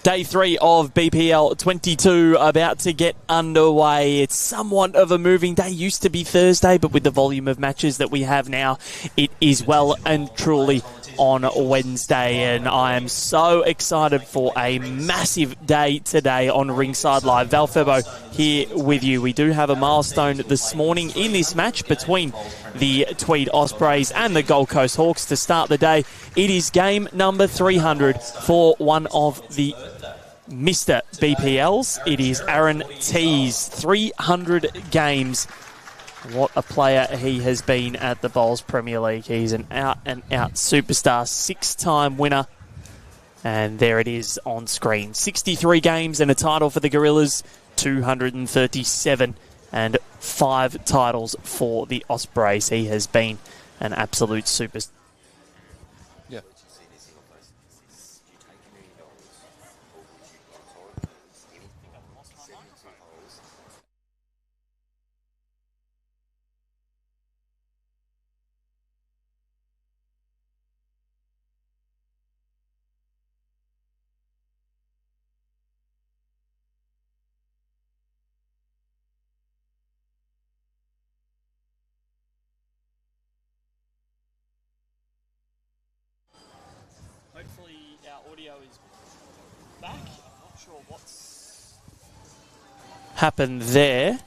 Day 3 of BPL22 about to get underway. It's somewhat of a moving day. Used to be Thursday, but with the volume of matches that we have now, it is well and truly on Wednesday. And I am so excited for a massive day today on Ringside Live. Val Febo here with you. We do have a milestone this morning in this match between the Tweed Ospreys and the Gold Coast Hawks to start the day. It is game number 300 for one of the Mr. BPLs. It is Aaron T's 300 games. What a player he has been at the Bowls Premier League. He's an out-and-out superstar, 6-time winner. And there it is on screen. 63 games and a title for the Gorillas, 237 and 5 titles for the Ospreys. He has been an absolute superstar. Yeah. Hopefully our audio is back. I'm not sure what's happened there.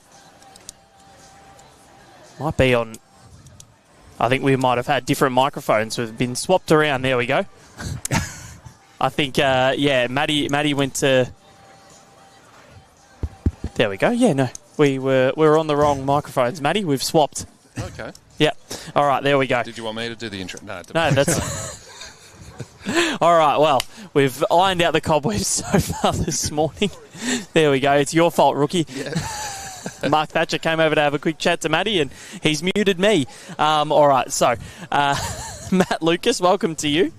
Might be on... I think we might have had different microphones. We've been swapped around. There we go. I think, yeah, Maddie went to... There we go. Yeah, no. We were on the wrong microphones, Maddie. We've swapped. Okay. Yeah. All right, there we go. Did you want me to do the intro? No, that's... All right, well, we've ironed out the cobwebs so far this morning. There we go. It's your fault, rookie. Yeah. Mark Thatcher came over to have a quick chat to Matty, and he's muted me. All right, so Matt Lucas, welcome to you.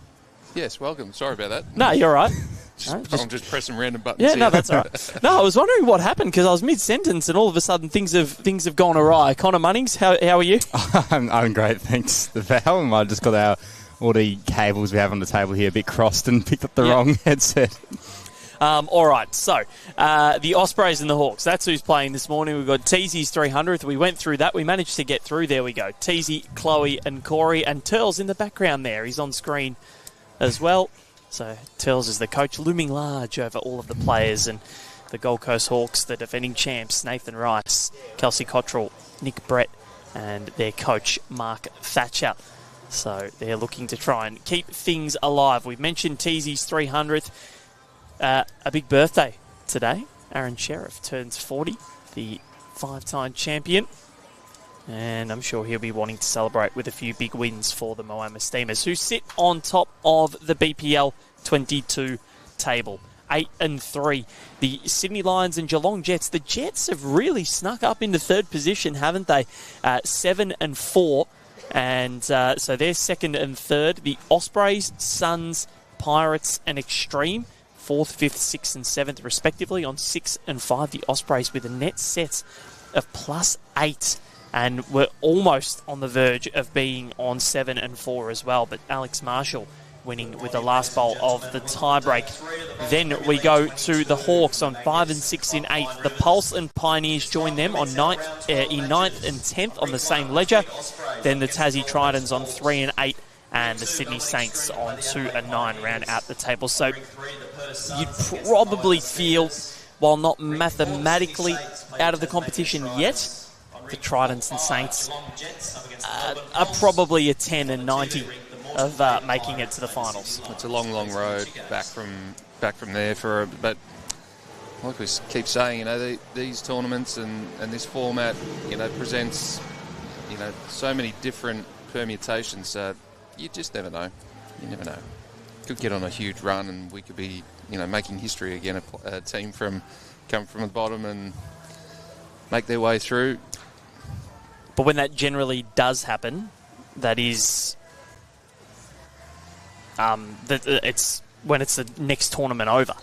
Yes, welcome. Sorry about that. No, you're right. I'm just pressing random buttons. Yeah, here. no, that's all right. No, I was wondering what happened because I was mid-sentence and all of a sudden things have gone awry. Connor Munnings, how are you? I'm great, thanks. The Val, I just got all the cables we have on the table here a bit crossed and picked up the wrong headset. All right, so the Ospreys and the Hawks, that's who's playing this morning. We've got Teesy's 300th. We went through that. We managed to get through. There we go. Teesy, Chloe and Corey, and Turles in the background there. He's on screen as well. So Turles is the coach, looming large over all of the players. And the Gold Coast Hawks, the defending champs, Nathan Rice, Kelsey Cottrell, Nick Brett, and their coach, Mark Thatcher. So they're looking to try and keep things alive. We've mentioned Teesy's 300th. A big birthday today. Aaron Sheriff turns 40, the 5-time champion. And I'm sure he'll be wanting to celebrate with a few big wins for the Moama Steamers, who sit on top of the BPL 22 table. 8-3. The Sydney Lions and Geelong Jets. The Jets have really snuck up into third position, haven't they? 7-4. And so they're second and third. The Ospreys, Suns, Pirates and Extreme, 4th, 5th, 6th and 7th respectively on 6 and 5. The Ospreys with a net set of +8. And we're almost on the verge of being on 7 and 4 as well. But Alex Marshall winning with the last bowl of the tiebreak. Then we go to the Hawks on 5 and 6 in 8th. The Pulse and Pioneers join them on 9th and 10th on the same ledger. Then the Tassie Tridents on 3 and 8. And the Sydney Saints on 2 and 9 round out the table. So you'd probably feel, while not mathematically out of the competition yet, the Tridents and Saints are probably a 10 and 90 of making it to the finals. It's a long, long road back from there but like we keep saying, these tournaments and this format, presents, so many different permutations. You just never know. You never know. Could get on a huge run, and we could be, making history again. A team come from the bottom and make their way through. But when that generally does happen, that is, it's when it's the next tournament over.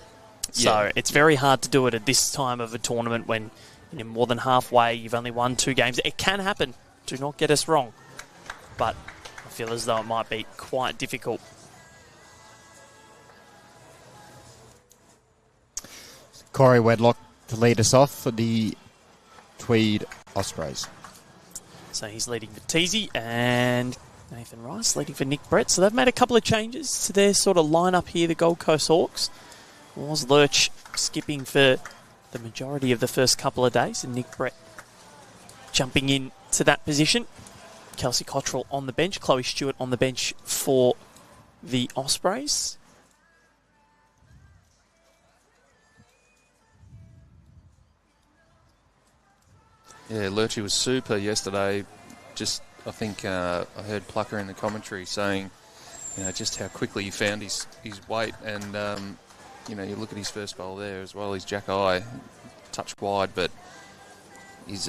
So it's very hard to do it at this time of a tournament when you're more than halfway. You've only won 2 games. It can happen. Do not get us wrong. But I feel as though it might be quite difficult. Corey Wedlock to lead us off for the Tweed Ospreys. So he's leading for Teasy, and Nathan Rice leading for Nick Brett. So they've made a couple of changes to their sort of lineup here, the Gold Coast Hawks. Was Lurch skipping for the majority of the first couple of days, and Nick Brett jumping in to that position. Kelsey Cottrell on the bench, Chloe Stewart on the bench for the Ospreys. Yeah, Lurchy was super yesterday. I think I heard Plucker in the commentary saying, just how quickly he found his weight, and you look at his first bowl there as well. His jack eye, touch wide, but his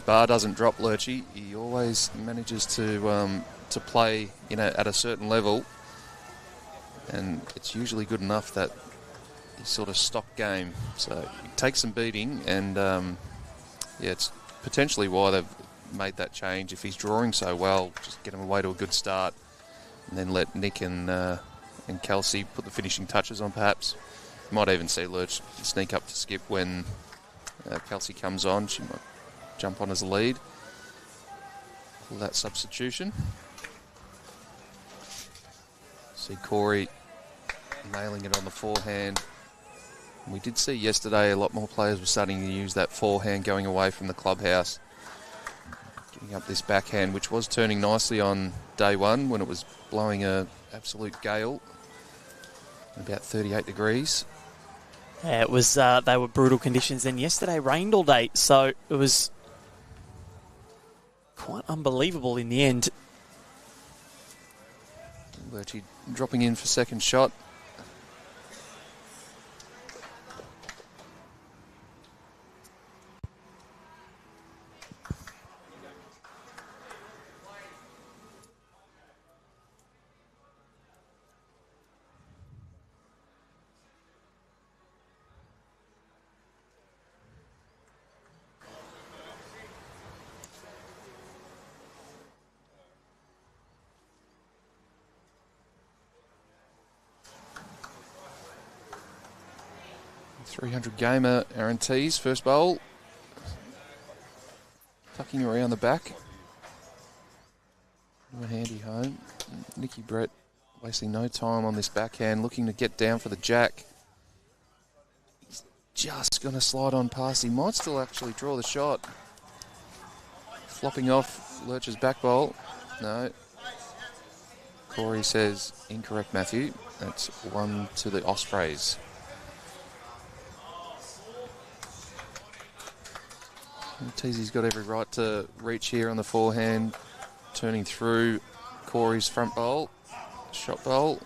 bar doesn't drop. Lurchy, he always manages to play at a certain level, and it's usually good enough that he's sort of stock game. So he takes some beating, and it's potentially why they've made that change. If he's drawing so well, just get him away to a good start, and then let Nick and Kelsey put the finishing touches on. Perhaps you might even see Lurch sneak up to skip when Kelsey comes on. She might jump on as a lead. Pull that substitution. See Corey nailing it on the forehand. We did see yesterday a lot more players were starting to use that forehand going away from the clubhouse. Getting up this backhand, which was turning nicely on day one when it was blowing an absolute gale. About 38 degrees. Yeah, it was. They were brutal conditions. Then yesterday rained all day, so it was quite unbelievable in the end. Lurchy dropping in for second shot. .300 gamer Aaron Tees, first bowl. Tucking around the back. A handy home. Nicky Brett wasting no time on this backhand, looking to get down for the jack. He's just going to slide on past. He might still actually draw the shot. Flopping off Lurch's back bowl. No. Corey says incorrect, Matthew. That's one to the Ospreys. Teasy's got every right to reach here on the forehand, turning through Corey's front bowl, shot bowl.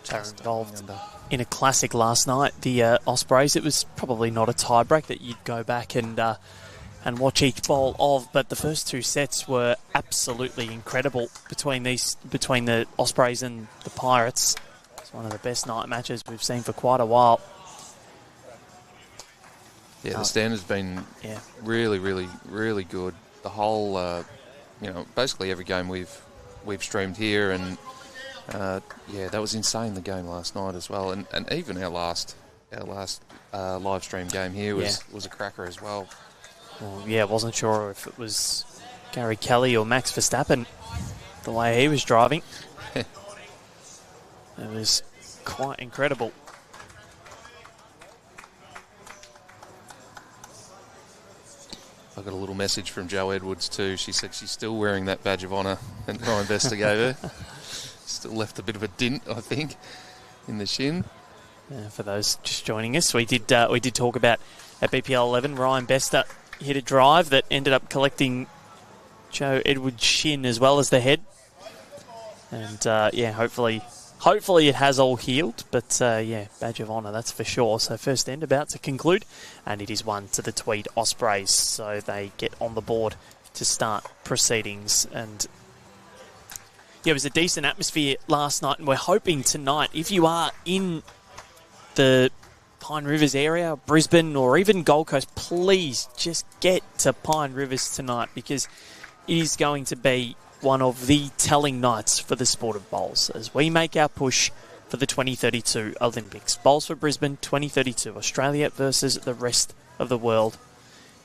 They were involved in a classic last night, the Ospreys. It was probably not a tie-break that you'd go back and watch each bowl of, but the first two sets were absolutely incredible between the Ospreys and the Pirates. It's one of the best night matches we've seen for quite a while. Yeah, the standard's been really, really, really good. The whole, basically every game we've streamed here, and that was insane. The game last night as well, and even our last live stream game here was a cracker as well. Well, yeah, wasn't sure if it was Gary Kelly or Max Verstappen the way he was driving. It was quite incredible. I got a little message from Jo Edwards too. She said she's still wearing that badge of honour that Ryan Vesta gave her. Still left a bit of a dint, I think, in the shin. For those just joining us, we did talk about at BPL 11, Ryan Bester hit a drive that ended up collecting Jo Edwards' shin as well as the head. And hopefully it has all healed. But badge of honour, that's for sure. So first end about to conclude, and it is one to the Tweed Ospreys. So they get on the board to start proceedings. And it was a decent atmosphere last night, and we're hoping tonight, if you are in the Pine Rivers area, Brisbane, or even Gold Coast, please just get to Pine Rivers tonight, because it is going to be one of the telling nights for the sport of bowls as we make our push for the 2032 Olympics. Bowls for Brisbane 2032, Australia versus the rest of the world.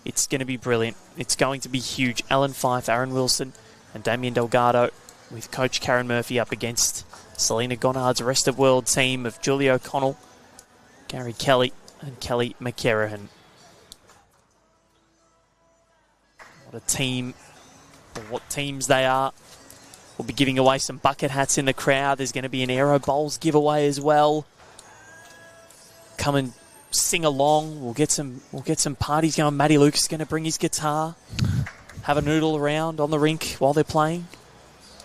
It's going to be brilliant. It's going to be huge. Alan Fife, Aaron Wilson and Damien Delgado with coach Karen Murphy up against Selena Goddard's rest of world team of Julie O'Connell, Gary Kelly and Kelly McCarrahan. What a team, or what teams they are. We'll be giving away some bucket hats in the crowd. There's going to be an Aero Bowls giveaway as well. Come and sing along. We'll get some parties going. Matty Lucas is going to bring his guitar. Have a noodle around on the rink while they're playing.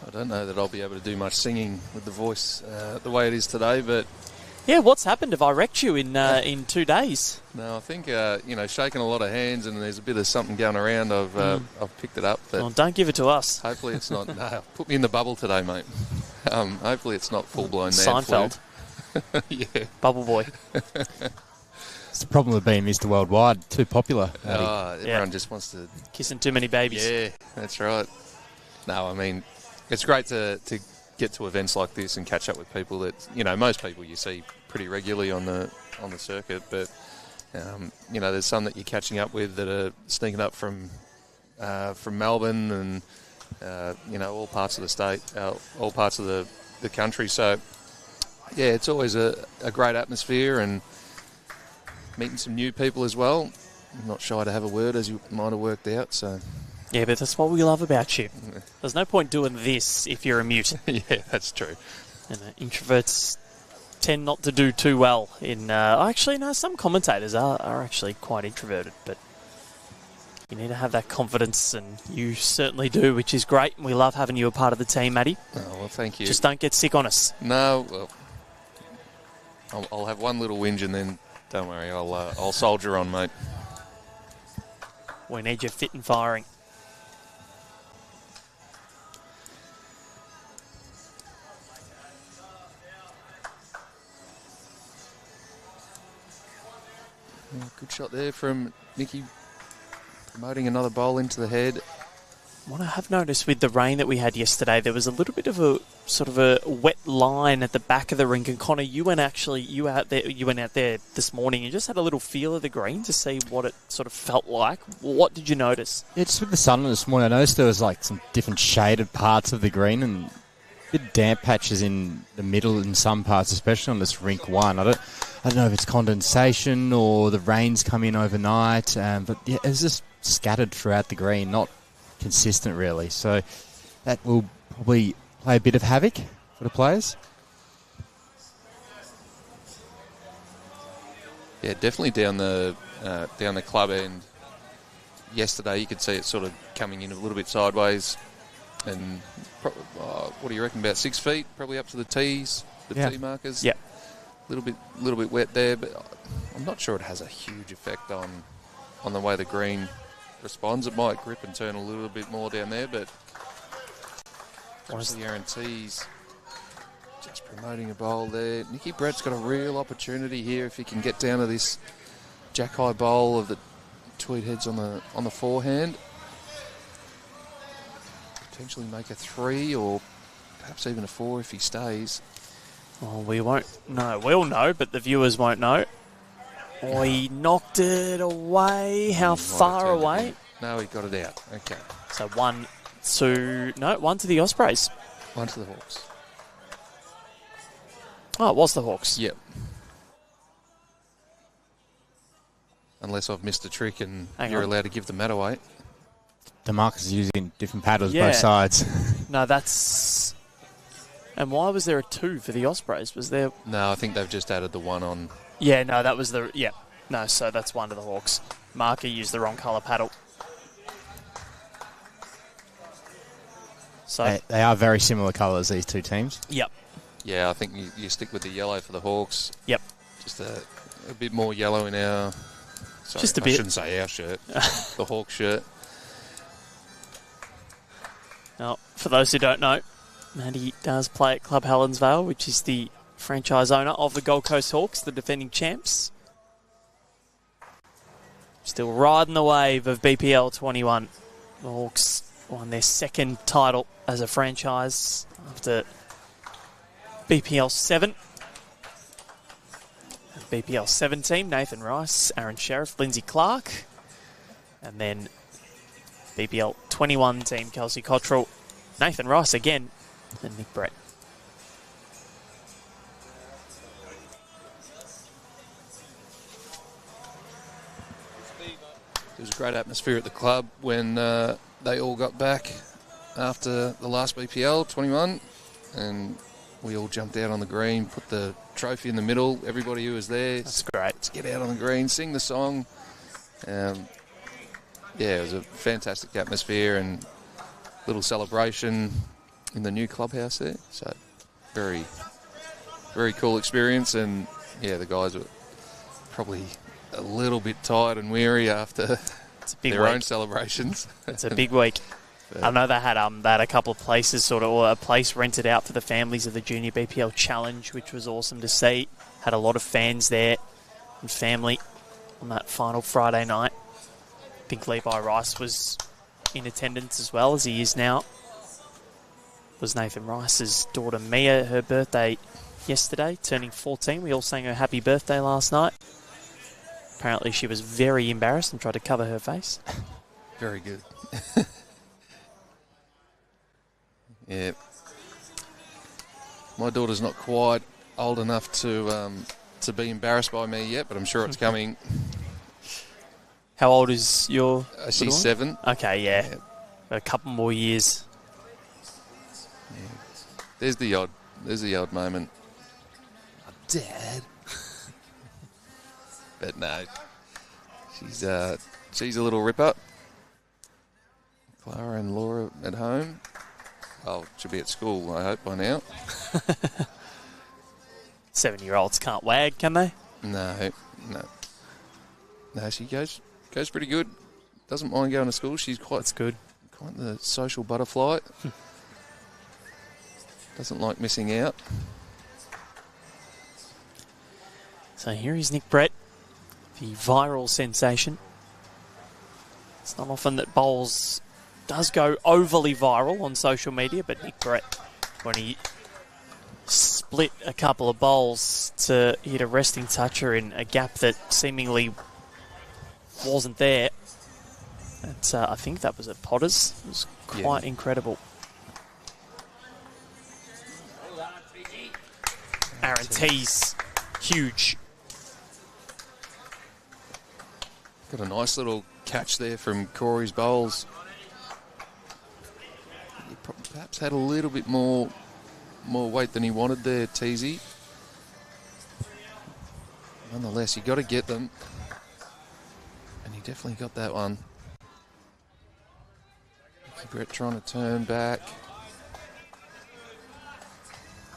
I don't know that I'll be able to do much singing with the voice the way it is today, but yeah, what's happened? Have I wrecked you in 2 days? no, I think shaking a lot of hands and there's a bit of something going around. I've picked it up, but Well, don't give it to us. hopefully it's not. No, put me in the bubble today, mate. Hopefully it's not full blown. Seinfeld. Yeah. Bubble Boy. It's the problem with being Mr. Worldwide. Too popular. Matty. Everyone just wants to. Kissing too many babies. Yeah, that's right. No, I mean, it's great to get to events like this and catch up with people that, most people you see pretty regularly on the circuit, but, there's some that you're catching up with that are sneaking up from Melbourne and, all parts of the state, all parts of the country. So, yeah, it's always a great atmosphere and meeting some new people as well. I'm not shy to have a word, as you might have worked out, so... Yeah, but that's what we love about you. There's no point doing this if you're a mute. Yeah, that's true. And introverts tend not to do too well in... actually, no, some commentators are actually quite introverted, but you need to have that confidence, and you certainly do, which is great. And we love having you a part of the team, Matty. Oh, well, thank you. Just don't get sick on us. No, well, I'll have one little whinge and then, don't worry, I'll soldier on, mate. We need you fit and firing. Yeah, good shot there from Nikki, promoting another bowl into the head. What I have noticed with the rain that we had yesterday, there was a little bit of a sort of a wet line at the back of the rink. And Connor, you went out there this morning and just had a little feel of the green to see what it sort of felt like. What did you notice? Yeah, just with the sun this morning, I noticed there was like some different shaded parts of the green and a bit of damp patches in the middle in some parts, especially on this rink one. I don't know if it's condensation or the rain's come in overnight, but yeah, it was just scattered throughout the green, not consistent really. So that will probably play a bit of havoc for the players. Yeah, definitely down the club end. Yesterday, you could see it sort of coming in a little bit sideways, and what do you reckon? About 6 feet, probably up to the tees, tee markers. Yeah, little bit wet there, but I'm not sure it has a huge effect on the way the green responds. It might grip and turn a little bit more down there, but obviously Aaron T's just promoting a bowl there. Nicky Brett's got a real opportunity here if he can get down to this jack high bowl of the Tweed heads on the forehand. Potentially make a 3 or perhaps even a 4 if he stays. Well, we won't know. We'll know, but the viewers won't know. Oh, he knocked it away. How far away? No, he got it out. Okay. So 1 to the Ospreys. 1 to the Hawks. Oh, it was the Hawks. Yep. Unless I've missed a trick and you're allowed to give the mat away. The markers are using different paddles both Yeah. sides. No, that's... And why was there a 2 for the Ospreys? Was there... No, I think they've just added the 1 on. Yeah, no, that was the... Yeah. No, so that's 1 to the Hawks. Marker used the wrong colour paddle. So... They are very similar colours, these two teams. Yep. Yeah, I think you stick with the yellow for the Hawks. Yep. Just a bit more yellow in our... Sorry, Just a bit. I shouldn't say our shirt. The Hawk shirt. Now, for those who don't know, Matty does play at Club Helensvale, which is the franchise owner of the Gold Coast Hawks, the defending champs. Still riding the wave of BPL21. The Hawks won their second title as a franchise after BPL 7 BPL 17, Nathan Rice, Aaron Sheriff, Lindsay Clark. And then BPL 21 team, Kelsey Cottrell, Nathan Rice again, and Nick Brett. There was a great atmosphere at the club when they all got back after the last BPL 21, and we all jumped out on the green, put the trophy in the middle. Everybody who was there, that's great. Let's get out on the green, sing the song. Yeah, it was a fantastic atmosphere and little celebration in the new clubhouse there. So very, very cool experience. And yeah, the guys were probably a little bit tired and weary after their own celebrations. It's a big week. I know they had a couple of places, or a place rented out for the families of the Junior BPL Challenge, which was awesome to see. Had a lot of fans there and family on that final Friday night. I think Levi Rice was in attendance as well, as he is now. It was Nathan Rice's daughter Mia, her birthday yesterday, turning 14. We all sang her happy birthday last night. Apparently she was very embarrassed and tried to cover her face. Very good. Yeah. My daughter's not quite old enough to be embarrassed by me yet, but I'm sure it's coming. How old is your she's 7. Okay, yeah. A couple more years. Yeah. There's the odd moment. Oh, Dad. But no, she's a little ripper. Clara and Laura at home. Oh, she'll be at school, I hope, by now. 7-year-olds can't wag, can they? No. No, she goes pretty good. Doesn't mind going to school. She's quite the social butterfly. Doesn't like missing out. So here is Nick Brett, the viral sensation. It's not often that bowls does go overly viral on social media, but Nick Brett, when he split a couple of bowls to hit a resting toucher in a gap that seemingly wasn't there, I think that was at Potters. It was quite incredible. Aaron T's huge. Got a nice little catch there from Corey's bowls. He perhaps had a little bit more weight than he wanted there, Teasy. Nonetheless, you got to get them. And he definitely got that one. Brett trying to turn back.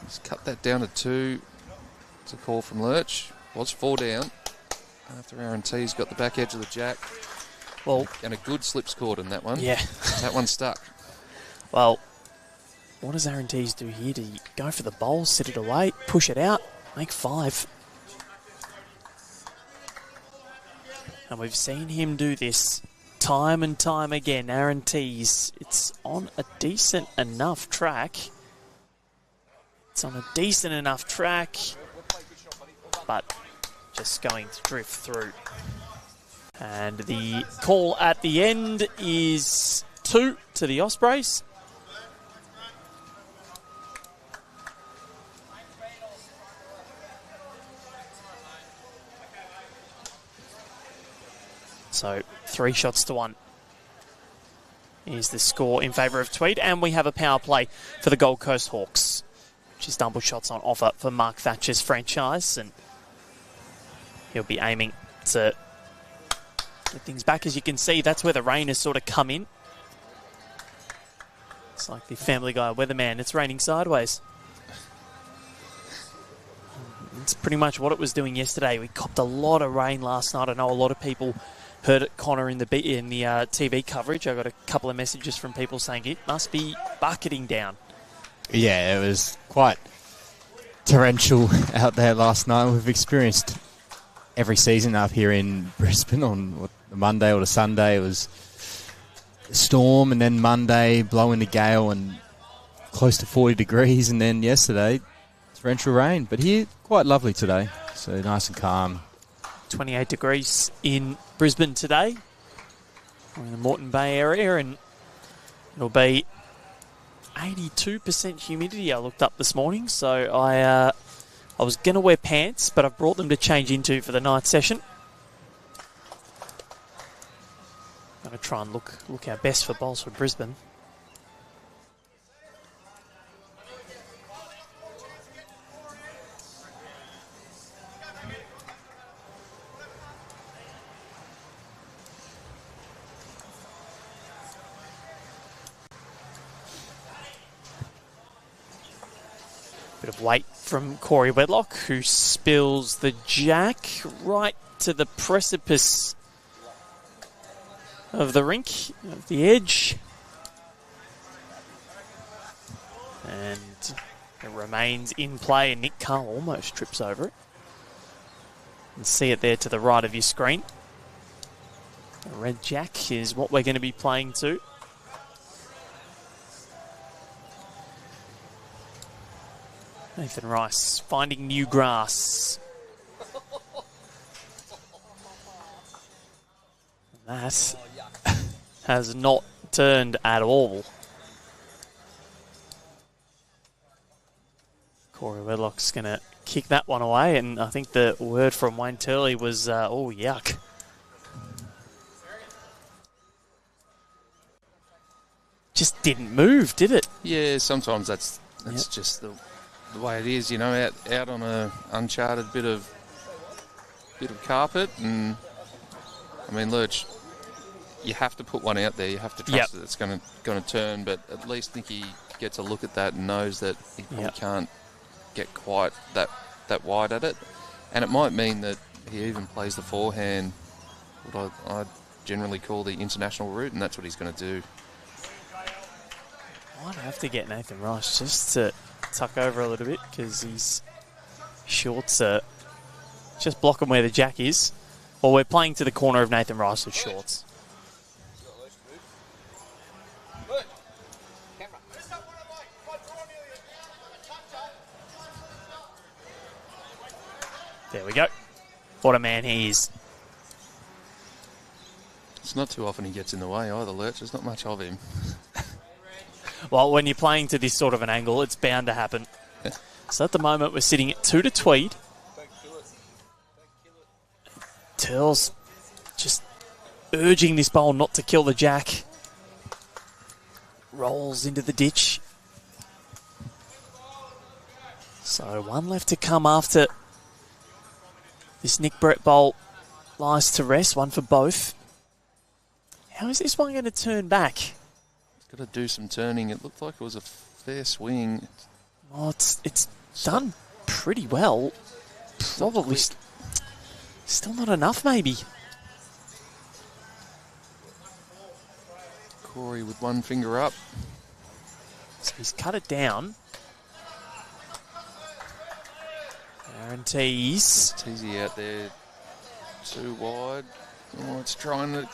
He's cut that down to 2. It's a call from Lurch. Was 4 down after Aaron T's got the back edge of the jack. Well, and a good slip scored in that one. Yeah. That one stuck. Well, what does Aaron T's do here? Does he go for the bowl, sit it away, push it out, make 5? And we've seen him do this time and time again. Aaron T's, it's on a decent enough track. But just going to drift through. And the call at the end is 2 to the Ospreys. So 3 shots to 1 is the score in favour of Tweed. And we have a power play for the Gold Coast Hawks, which is double shots on offer for Mark Thatcher's franchise. And he'll be aiming to get things back. As you can see, that's where the rain has sort of come in. It's like the Family Guy weatherman. It's raining sideways. It's pretty much what it was doing yesterday. We copped a lot of rain last night. I know a lot of people heard it, Connor, in the TV coverage. I got a couple of messages from people saying it must be bucketing down. Yeah, it was quite torrential out there last night. We've experienced every season up here in Brisbane on the Monday or the Sunday. It was a storm, and then Monday blowing the gale and close to 40 degrees, and then yesterday torrential rain. But here, quite lovely today. So nice and calm. 28 degrees in Brisbane today. We're in the Moreton Bay area, and it'll be 82% humidity I looked up this morning. So I was going to wear pants, but I've brought them to change into for the night session. Going to try and look our best for bowls for Brisbane. Bit of weight from Corey Wedlock, who spills the jack right to the precipice of the rink, of the edge. And it remains in play, and Nick Carr almost trips over it. And see it there to the right of your screen. The red jack is what we're going to be playing to. Nathan Rice finding new grass. That has not turned at all. Corey Wedlock's going to kick that one away, and I think the word from Wayne Turley was, oh, yuck. Just didn't move, did it? Yeah, sometimes that's just the way it is, you know, out on a uncharted bit of carpet. And I mean, Lurch, you have to put one out there. You have to trust that it's going to turn. But at least Nicky gets a look at that and knows that he probably can't get quite that wide at it. And it might mean that he even plays the forehand, what I generally call the international route, and that's what he's going to do. I'd have to get Nathan Rice just to tuck over a little bit, because his shorts are just blocking where the jack is. Well, we're playing to the corner of Nathan Rice's shorts. There we go. What a man he is. It's not too often he gets in the way either, Lurch. There's not much of him. Well, when you're playing to this sort of an angle, it's bound to happen. So at the moment, we're sitting at 2 to Tweed. Turl's just urging this bowl not to kill the jack. Rolls into the ditch. So one left to come after this Nick Brett bowl lies to rest. One for both. How is this one going to turn back? Got to do some turning. It looked like it was a fair swing. Oh, it's done pretty well. Probably still not enough, maybe. Corey with one finger up. So he's cut it down. Aaron Tees. Teasy out there too wide. Oh, it's trying to...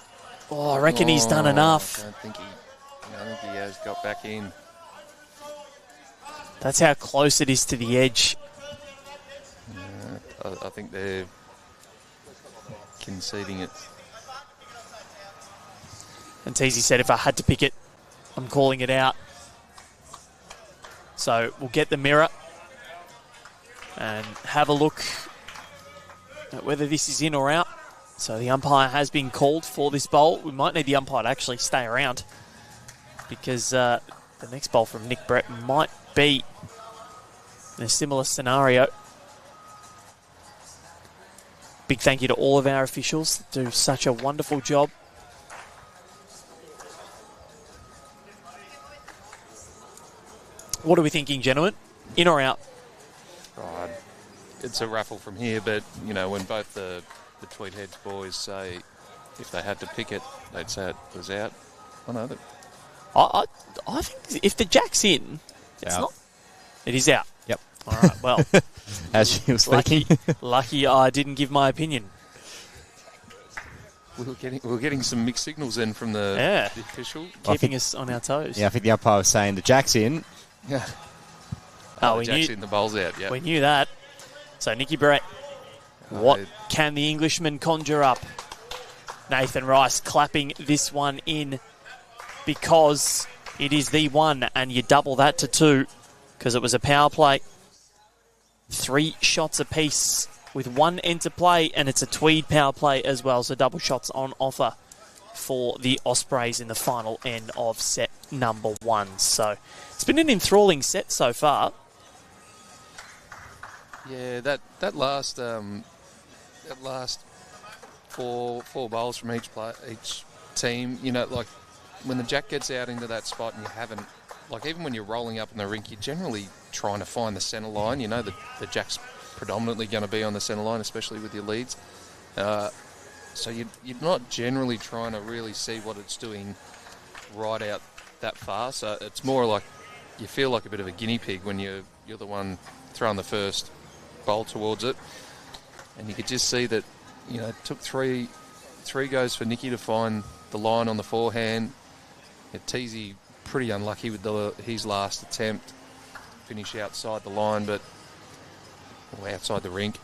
Oh, I reckon he's done enough. I don't think he has got back in. That's how close it is to the edge. Yeah, I think they're conceding it. And Teasy said, if I had to pick it, I'm calling it out. So we'll get the mirror and have a look at whether this is in or out. So the umpire has been called for this bowl. We might need the umpire to actually stay around, because the next bowl from Nick Brett might be in a similar scenario. Big thank you to all of our officials that do such a wonderful job. What are we thinking, gentlemen? In or out? Right. It's a raffle from here, but, you know, when both the Tweed Heads boys say if they had to pick it, they'd say it was out. I know that. I think if the jack's in, it's out. not. It is out. Yep. All right, well. As she was thinking. Lucky I didn't give my opinion. We were getting some mixed signals then from the official. Keeping us on our toes. Yeah, I think the umpire was saying the jack's in. Yeah. Oh, the jack's in, the bowl's out, yeah. We knew that. So Nicky Brett What can the Englishman conjure up? Nathan Rice clapping this one in because it is the one, and you double that to 2 because it was a power play. 3 shots apiece with 1 into play, and it's a Tweed power play as well, so double shots on offer for the Ospreys in the final end of set number 1. So it's been an enthralling set so far. Yeah, that last four bowls from each team, you know, like when the jack gets out into that spot and you haven't, like even when you're rolling up in the rink, you're generally trying to find the centre line. You know, the jack's predominantly going to be on the centre line, especially with your leads. So you're not generally trying to really see what it's doing right out that far. So it's more like you feel like a bit of a guinea pig when you're the one throwing the first bowl towards it. And you could just see that, you know, it took three goes for Nicky to find the line on the forehand. Teasy pretty unlucky with his last attempt. Finish outside the line, or outside the rink.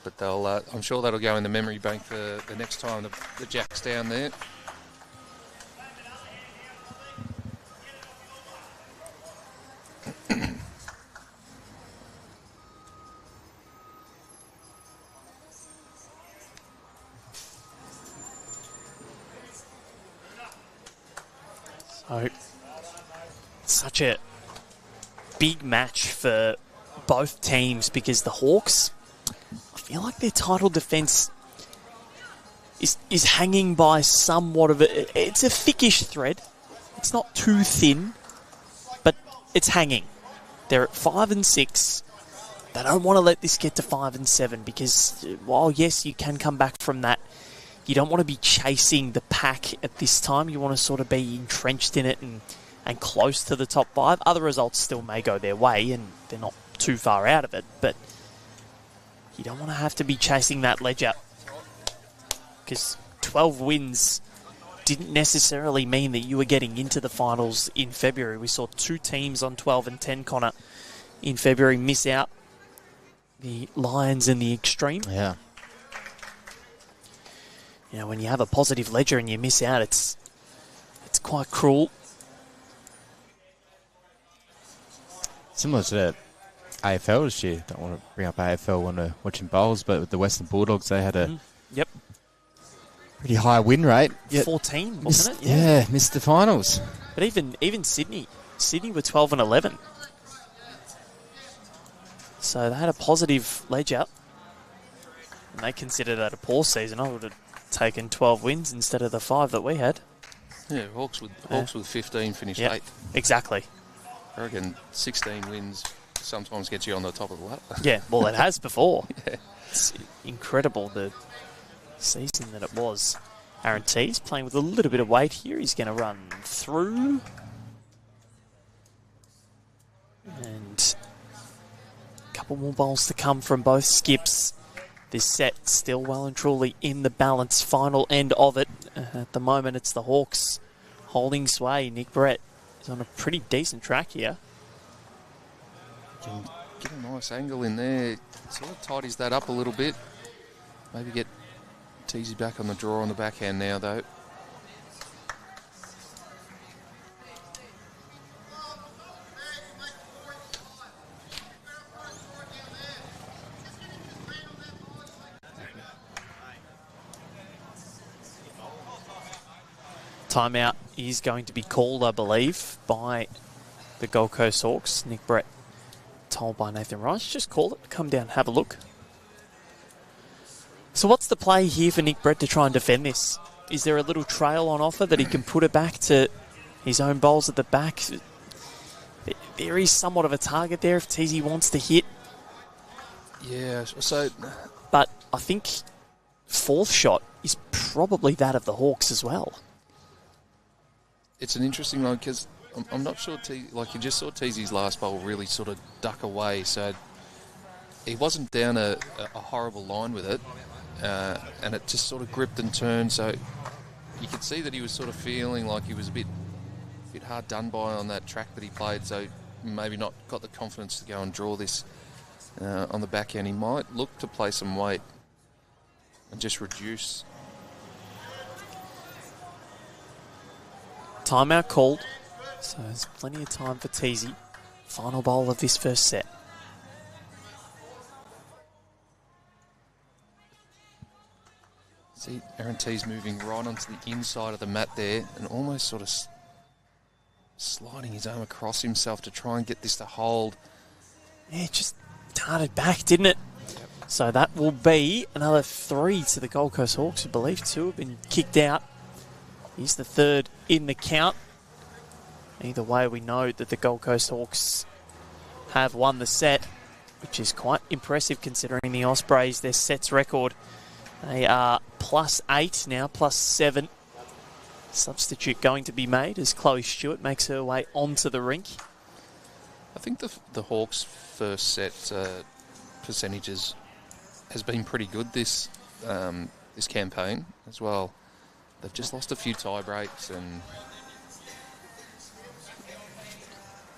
But I'm sure that'll go in the memory bank for the next time the jack's down there. So, such a big match for both teams because the Hawks, I feel like their title defence is hanging by somewhat of it's a thickish thread. It's not too thin, but it's hanging. They're at 5 and 6. They don't want to let this get to 5 and 7 because while yes, you can come back from that, you don't want to be chasing the pack at this time. You want to sort of be entrenched in it and close to the top 5. Other results still may go their way and they're not too far out of it, but you don't want to have to be chasing that ledger because 12 wins didn't necessarily mean that you were getting into the finals in February. We saw 2 teams on 12 and 10, Connor, in February miss out. The Lions and the Extreme. Yeah. You know, when you have a positive ledger and you miss out, it's quite cruel. Similar to the AFL this year. Don't want to bring up AFL when we're watching bowls, but with the Western Bulldogs, they had a pretty high win rate. 14, wasn't it? Yeah, missed the finals. But even Sydney were 12 and 11. So they had a positive ledger. And they consider that a poor season. I would have taken 12 wins instead of the 5 that we had. Yeah, Hawks with 15 finished 8th. Exactly. I reckon 16 wins sometimes gets you on the top of the ladder. Yeah, well, it has before. Yeah. It's incredible the season that it was. Aaron T's playing with a little bit of weight here. He's going to run through. And a couple more bowls to come from both skips. This set still well and truly in the balance. Final end of it. At the moment, it's the Hawks holding sway. Nick Brett is on a pretty decent track here. Can get a nice angle in there. Sort of tidies that up a little bit. Maybe get Teasy back on the draw on the backhand now, though. Timeout is going to be called, I believe, by the Gold Coast Hawks. Nick Brett told by Nathan Rice, just call it, come down, have a look. So what's the play here for Nick Brett to try and defend this? Is there a little trail on offer that he can put it back to his own bowls at the back? There is somewhat of a target there if Teasy wants to hit. Yeah, so... But I think 4th shot is probably that of the Hawks as well. It's an interesting one because I'm not sure, like you just saw Teasy's last bowl really sort of duck away, so he wasn't down a horrible line with it, and it just sort of gripped and turned, so you could see that he was sort of feeling like he was a bit hard done by on that track that he played, so maybe not got the confidence to go and draw this on the back end. He might look to play some weight and just reduce. Timeout called, so there's plenty of time for Teasy. Final bowl of this first set. See, Aaron T's moving right onto the inside of the mat there and almost sort of sliding his arm across himself to try and get this to hold. Yeah, it just darted back, didn't it? Yep. So that will be another 3 to the Gold Coast Hawks. I believe 2 have been kicked out. He's the 3rd in the count. Either way, we know that the Gold Coast Hawks have won the set, which is quite impressive considering the Ospreys, their sets record. They are +8 now, +7. Substitute going to be made as Chloe Stewart makes her way onto the rink. I think the Hawks' first set percentages has been pretty good this this campaign as well. They've just lost a few tie breaks and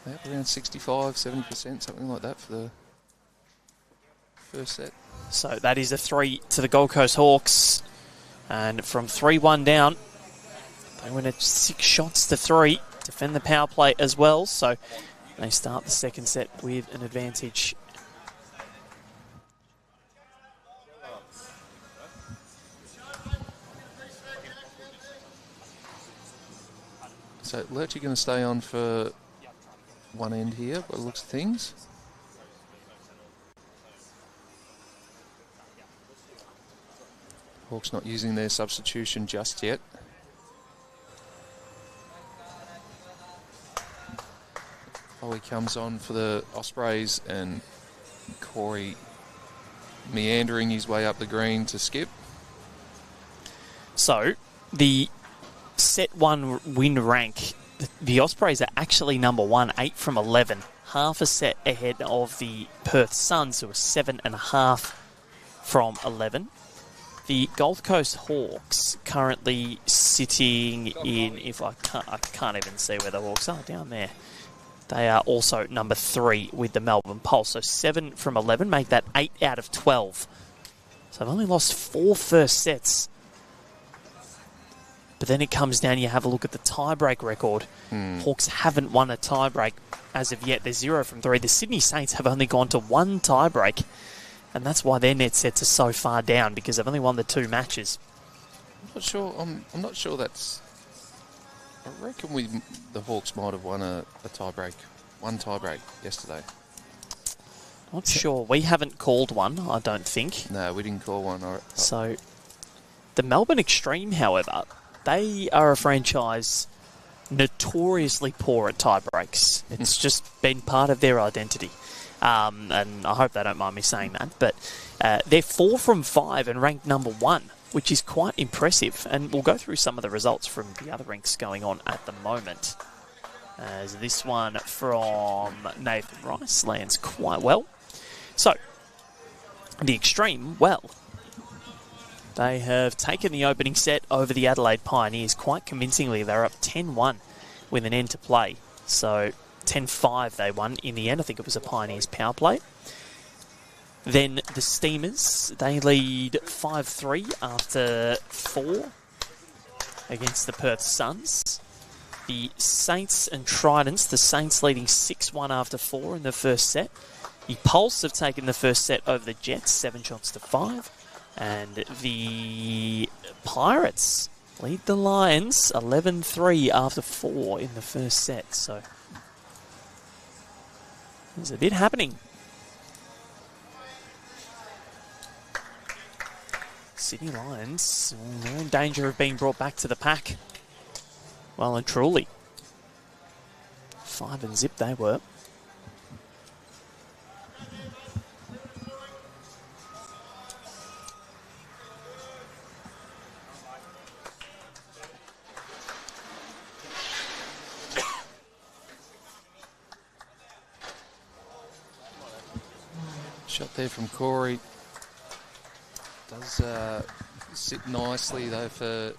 they're around 65, 70%, something like that for the first set. So that is a 3 to the Gold Coast Hawks. And from 3-1 down, they win it 6 shots to 3. Defend the power play as well. So they start the second set with an advantage. So Lurchie going to stay on for one end here, by the looks of things. Hawks not using their substitution just yet. Foley comes on for the Ospreys and Corey meandering his way up the green to skip. So the set 1 win rank, the Ospreys are actually number 1, 8 from 11. Half a set ahead of the Perth Suns, who are 7.5 from 11. The Gold Coast Hawks currently sitting in, I can't even see where the Hawks are, down there. They are also number 3 with the Melbourne Pulse. So 7 from 11, make that 8 out of 12. So they've only lost 4 first sets. But then it comes down, you have a look at the tiebreak record. Hawks haven't won a tiebreak as of yet. They're 0 from 3. The Sydney Saints have only gone to 1 tiebreak. And that's why their net sets are so far down, because they've only won the 2 matches. I'm not sure that's... I reckon the Hawks might have won a tiebreak, 1 tiebreak yesterday. Not sure. We haven't called one, I don't think. No, we didn't call one. So, the Melbourne Extreme, however, they are a franchise notoriously poor at tiebreaks. It's just been part of their identity. And I hope they don't mind me saying that. But they're 4 from 5 and ranked number 1, which is quite impressive. And we'll go through some of the results from the other rinks going on at the moment. As this one from Nathan Rice lands quite well. So, the Extreme, well, they have taken the opening set over the Adelaide Pioneers quite convincingly. They're up 10-1 with an end to play. So 10-5 they won in the end. I think it was a Pioneers power play. Then the Steamers, they lead 5-3 after 4 against the Perth Suns. The Saints and Tridents, the Saints leading 6-1 after 4 in the first set. The Pulse have taken the first set over the Jets, 7 shots to 5. And the Pirates lead the Lions 11-3 after 4 in the first set. So there's a bit happening. Sydney Lions, they're in danger of being brought back to the pack. Well and truly. 5 and zip they were. Shot there from Corey. Does sit nicely though for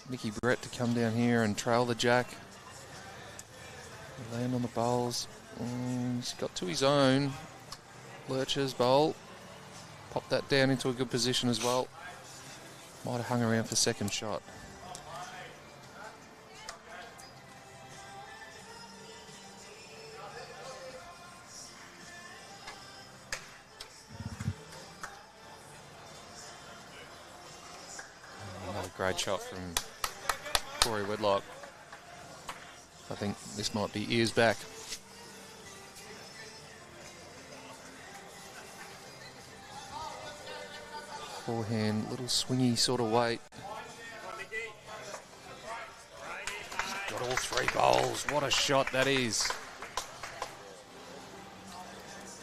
Mickey Brett to come down here and trail the jack. Land on the bowls. He's got to his own. Lurchers bowl. Pop that down into a good position as well. Might have hung around for second shot. Another great shot from Corey Wedlock. I think this might be ears back. Forehand, little swingy sort of weight. Got all three bowls. What a shot that is.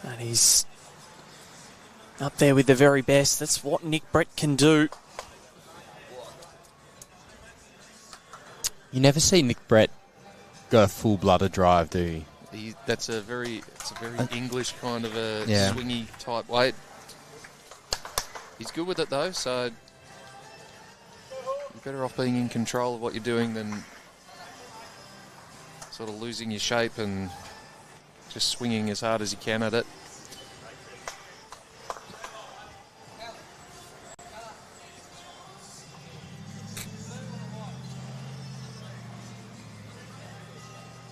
And he's up there with the very best. That's what Nick Brett can do. You never see Nick Brett go a full-blooded drive, do you? It's a very English kind of a Yeah. swingy type weight. He's good with it though, so you're better off being in control of what you're doing than sort of losing your shape and just swinging as hard as you can at it.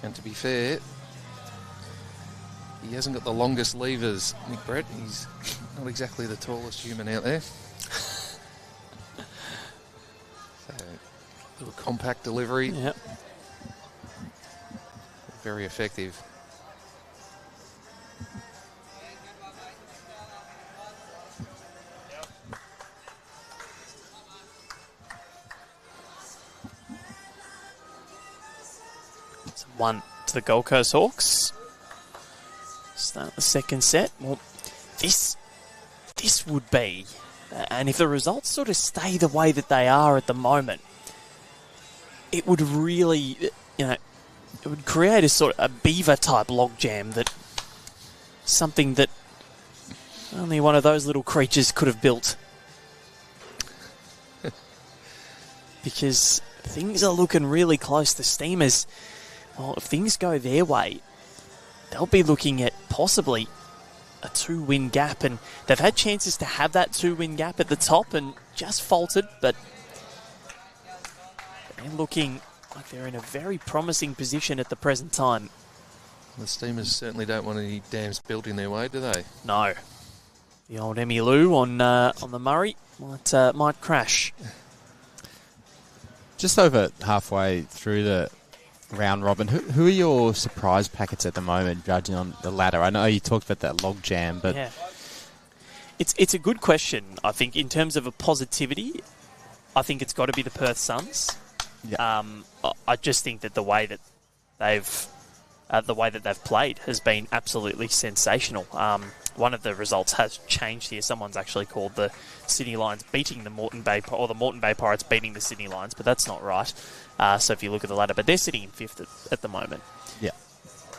And to be fair, he hasn't got the longest levers, Nick Brett. He's not exactly the tallest human out there. So, little compact delivery. Yep. Very effective. It's 1 to the Gold Coast Hawks. Start the second set. Well, this would be, and if the results sort of stay the way that they are at the moment, it would really, it would create a sort of a beaver type logjam, that something that only one of those little creatures could have built. Because things are looking really close. The Steamers, well, if things go their way, they'll be looking at possibly a 2-win gap, and they've had chances to have that 2-win gap at the top and just faltered, but they're looking like they're in a very promising position at the present time. The Steamers certainly don't want any dams built in their way, do they? No. The old Emmylou on the Murray might crash. Just over halfway through the round robin, who are your surprise packets at the moment, judging on the ladder? I know you talked about that log jam, but yeah, it's a good question. I think in terms of a positivity, I think it's got to be the Perth Suns. Yeah. I just think that the way that they've played has been absolutely sensational. One of the results has changed here. Someone's actually called the Sydney Lions beating the Moreton Bay, or the Moreton Bay Pirates beating the Sydney Lions, but that's not right. So if you look at the ladder, but they're sitting in 5th at the moment. Yeah.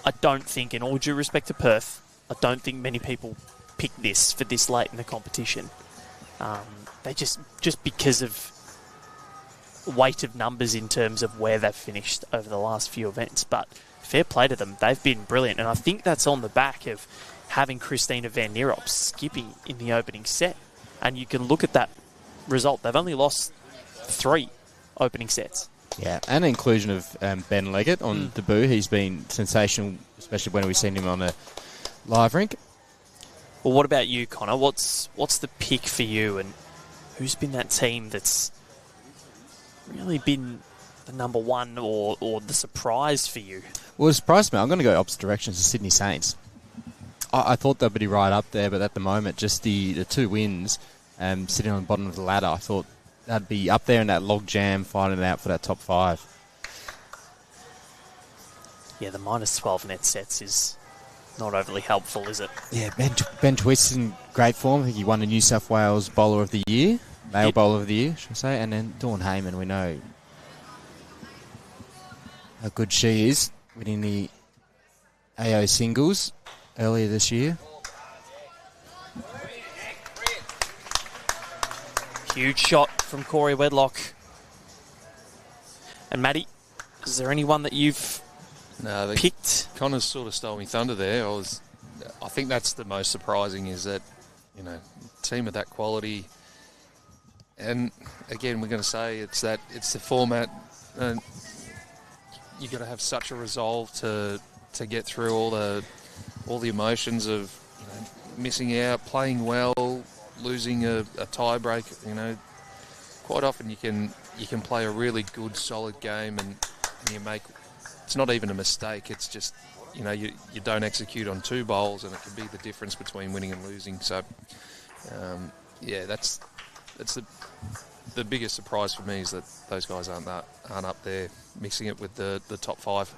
I don't think, in all due respect to Perth, I don't think many people pick this for this late in the competition. They just because of weight of numbers in terms of where they've finished over the last few events, but fair play to them. They've been brilliant, and I think that's on the back of having Christina Van Nierop skipping in the opening set. And you can look at that result. They've only lost 3 opening sets. Yeah, and the inclusion of Ben Leggett on debut. He's been sensational, especially when we've seen him on a live rink. Well, what about you, Connor? What's the pick for you, and who's been that team that's really been the number one or the surprise for you? Well, it surprised me. I'm going to go opposite directions to Sydney Saints. I thought they'd be right up there, but at the moment, just the 2 wins, sitting on the bottom of the ladder, I thought they'd be up there in that log jam, fighting it out for that top 5. Yeah, the -12 net sets is not overly helpful, is it? Yeah, Ben Twist in great form. I think he won the New South Wales Bowler of the Year, Male Bowler of the Year, should I say, and then Dawn Heyman, we know how good she is, winning the AO singles earlier this year. Huge shot from Corey Wedlock. And Matty, is there anyone that you've picked? Connor's sort of stole me thunder there. I think that's the most surprising, is that, team of that quality. And again, we're going to say it's the format, and you got to have such a resolve to get through all the emotions of missing out, playing well, losing a tie break. Quite often you can play a really good, solid game, and you make, it's not even a mistake. It's just you don't execute on 2 bowls, and it can be the difference between winning and losing. So that's the biggest surprise for me, is that those guys aren't up there mixing it with the top 5.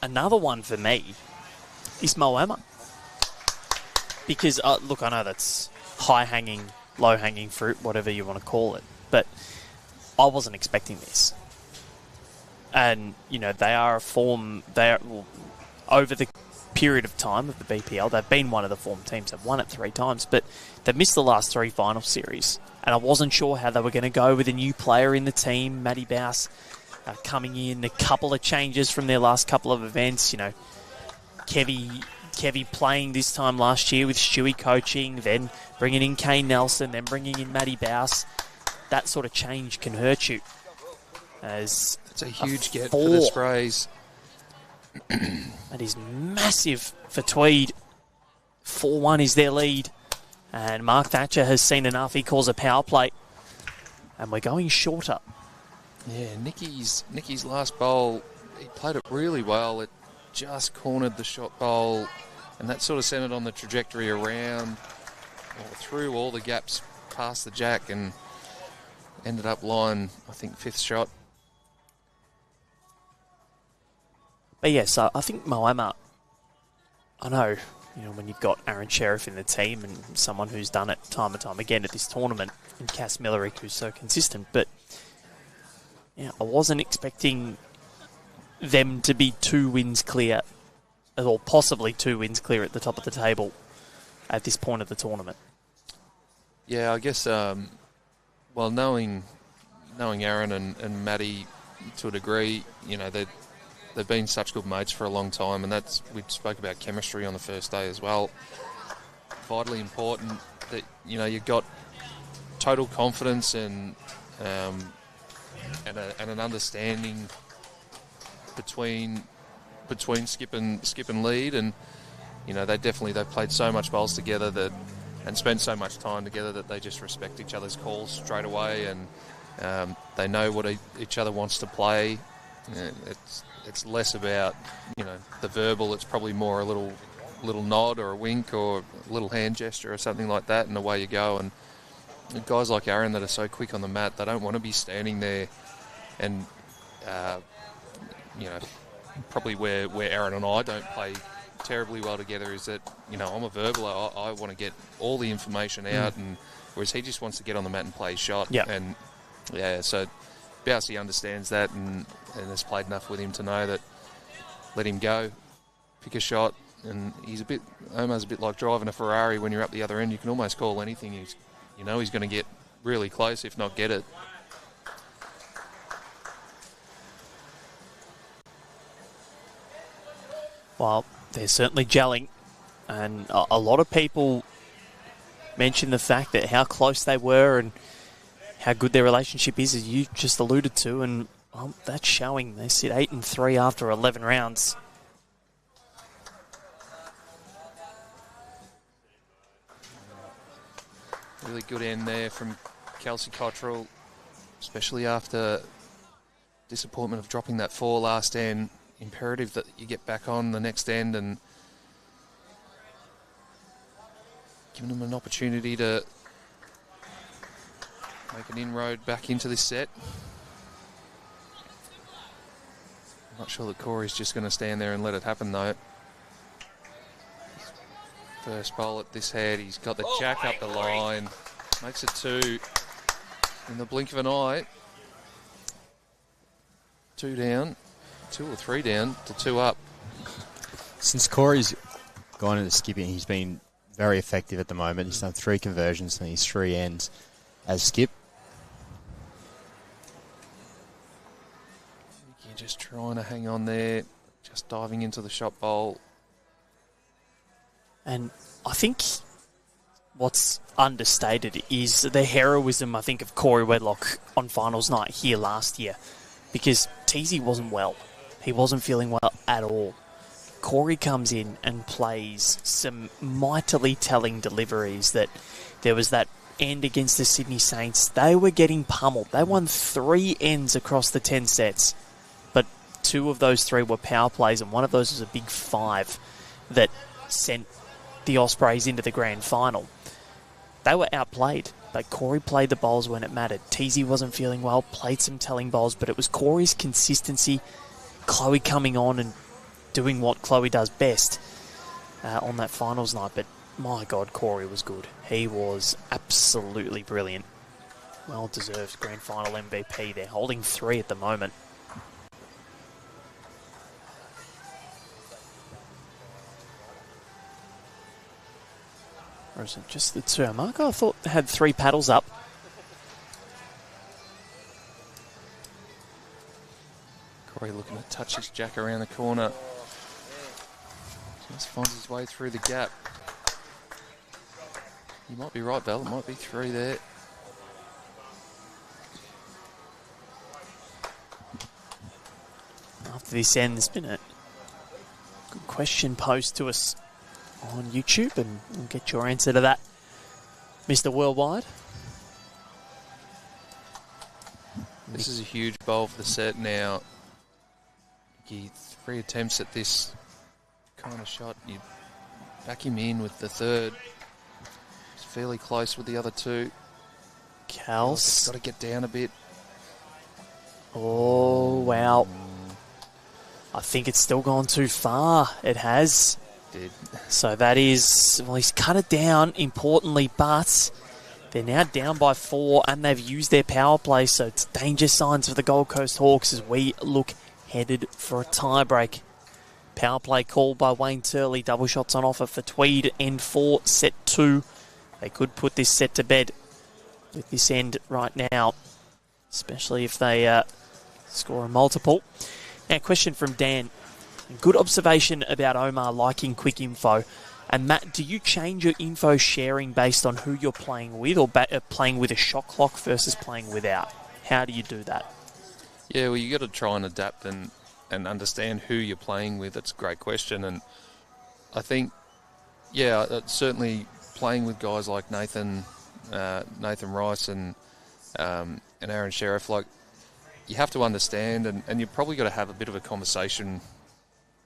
Another one for me is Moama. Because, look, I know that's high-hanging, low-hanging fruit, whatever you want to call it, but I wasn't expecting this. And, they are over the period of time of the BPL, they've been one of the form teams. They've won it 3 times, but they've missed the last 3 final series. And I wasn't sure how they were going to go with a new player in the team, Matty Bouse, coming in, a couple of changes from their last couple of events. Kevy playing this time last year with Stewie coaching, then bringing in Kane Nelson, then bringing in Matty Bouse. That sort of change can hurt you. It's a huge get for the Sprays. That is massive for Tweed. 4-1 is their lead. And Mark Thatcher has seen enough. He calls a power play. And we're going shorter. Yeah, Nicky's last bowl, he played it really well. It just cornered the shot bowl, and that sort of sent it on the trajectory around, or through all the gaps past the jack, and ended up lying, I think, 5th shot. But yeah, so I think Moama, I know, when you've got Aaron Sheriff in the team and someone who's done it time and time again at this tournament, and Cass Millerick, who's so consistent, but yeah, I wasn't expecting them to be 2 wins clear, or possibly 2 wins clear at the top of the table at this point of the tournament. Yeah, I guess, knowing Aaron and Matty to a degree, they've been such good mates for a long time, and we spoke about chemistry on the first day as well. Vitally important that you've got total confidence and an understanding between skip and lead, and they played so much bowls together and spent so much time together that they just respect each other's calls straight away, and they know what each other wants to play. It's less about the verbal. It's probably more a little nod or a wink or a little hand gesture or something like that, and away you go. And guys like Aaron that are so quick on the mat, they don't want to be standing there. And probably where Aaron and I don't play terribly well together is that I'm a verbaler. I want to get all the information out, and whereas he just wants to get on the mat and play his shot. Yeah. And so Bousey understands that and has played enough with him to know that let him go, pick a shot, and he's almost a bit like driving a Ferrari. When you're up the other end, you can almost call anything. He's going to get really close, if not get it. Well, they're certainly gelling, and a lot of people mention the fact that how close they were and how good their relationship is, as you just alluded to, and that's showing. They sit 8-3 after 11 rounds. Really good end there from Kelsey Cottrell, especially after disappointment of dropping that 4 last end. Imperative that you get back on the next end and giving them an opportunity to make an inroad back into this set. I'm not sure that Corey's just going to stand there and let it happen, though. First bowl at this head, he's got the jack up the line, makes it 2 in the blink of an eye. 2 down, 2 or 3 down to 2 up. Since Corey's gone into skipping, he's been very effective at the moment. He's done 3 conversions and he's 3 ends as skip. You're just trying to hang on there. just diving into the shot bowl. And I think what's understated is the heroism, I think, of Corey Wedlock on finals night here last year, because Teasy wasn't well. He wasn't feeling well at all. Corey comes in and plays some mightily telling deliveries. That there was that end against the Sydney Saints. They were getting pummeled. They won 3 ends across the 10 sets, but 2 of those 3 were power plays, and one of those was a big 5 that sent the Ospreys into the grand final. They were outplayed, but Corey played the bowls when it mattered. Teasy wasn't feeling well, played some telling bowls, but it was Corey's consistency, Chloe coming on and doing what Chloe does best on that finals night. But my God, Corey was good. He was absolutely brilliant. Well-deserved grand final MVP. They're holding 3 at the moment. Or is it just the 2? Marco, I thought they had 3 paddles up. Corey looking to touch his jack around the corner. Just finds his way through the gap. You might be right, Val. It might be 3 there. After this end, there's been a good question posed to us on YouTube, and we'll get your answer to that, Mr. Worldwide. This is a huge bowl for the set now. 3 attempts at this kind of shot. You back him in with the 3rd. It's fairly close with the other 2. Kels. Got to get down a bit. Oh, wow. I think it's still gone too far. It has. Did. So that is, well, he's cut it down, importantly, but they're now down by 4 and they've used their power play, so it's danger signs for the Gold Coast Hawks as we look headed for a tie-break. Power play called by Wayne Turley. Double shots on offer for Tweed, end 4, set 2. They could put this set to bed with this end right now, especially if they score a multiple. Now, question from Dan. Good observation about Omar liking quick info. And Matt, do you change your info sharing based on who you're playing with, or playing with a shot clock versus playing without? How do you do that? Yeah, well, you got to try and adapt and understand who you're playing with. That's a great question. And I think, yeah, certainly playing with guys like Nathan Rice and Aaron Sheriff, like, you have to understand, and you've probably got to have a bit of a conversation.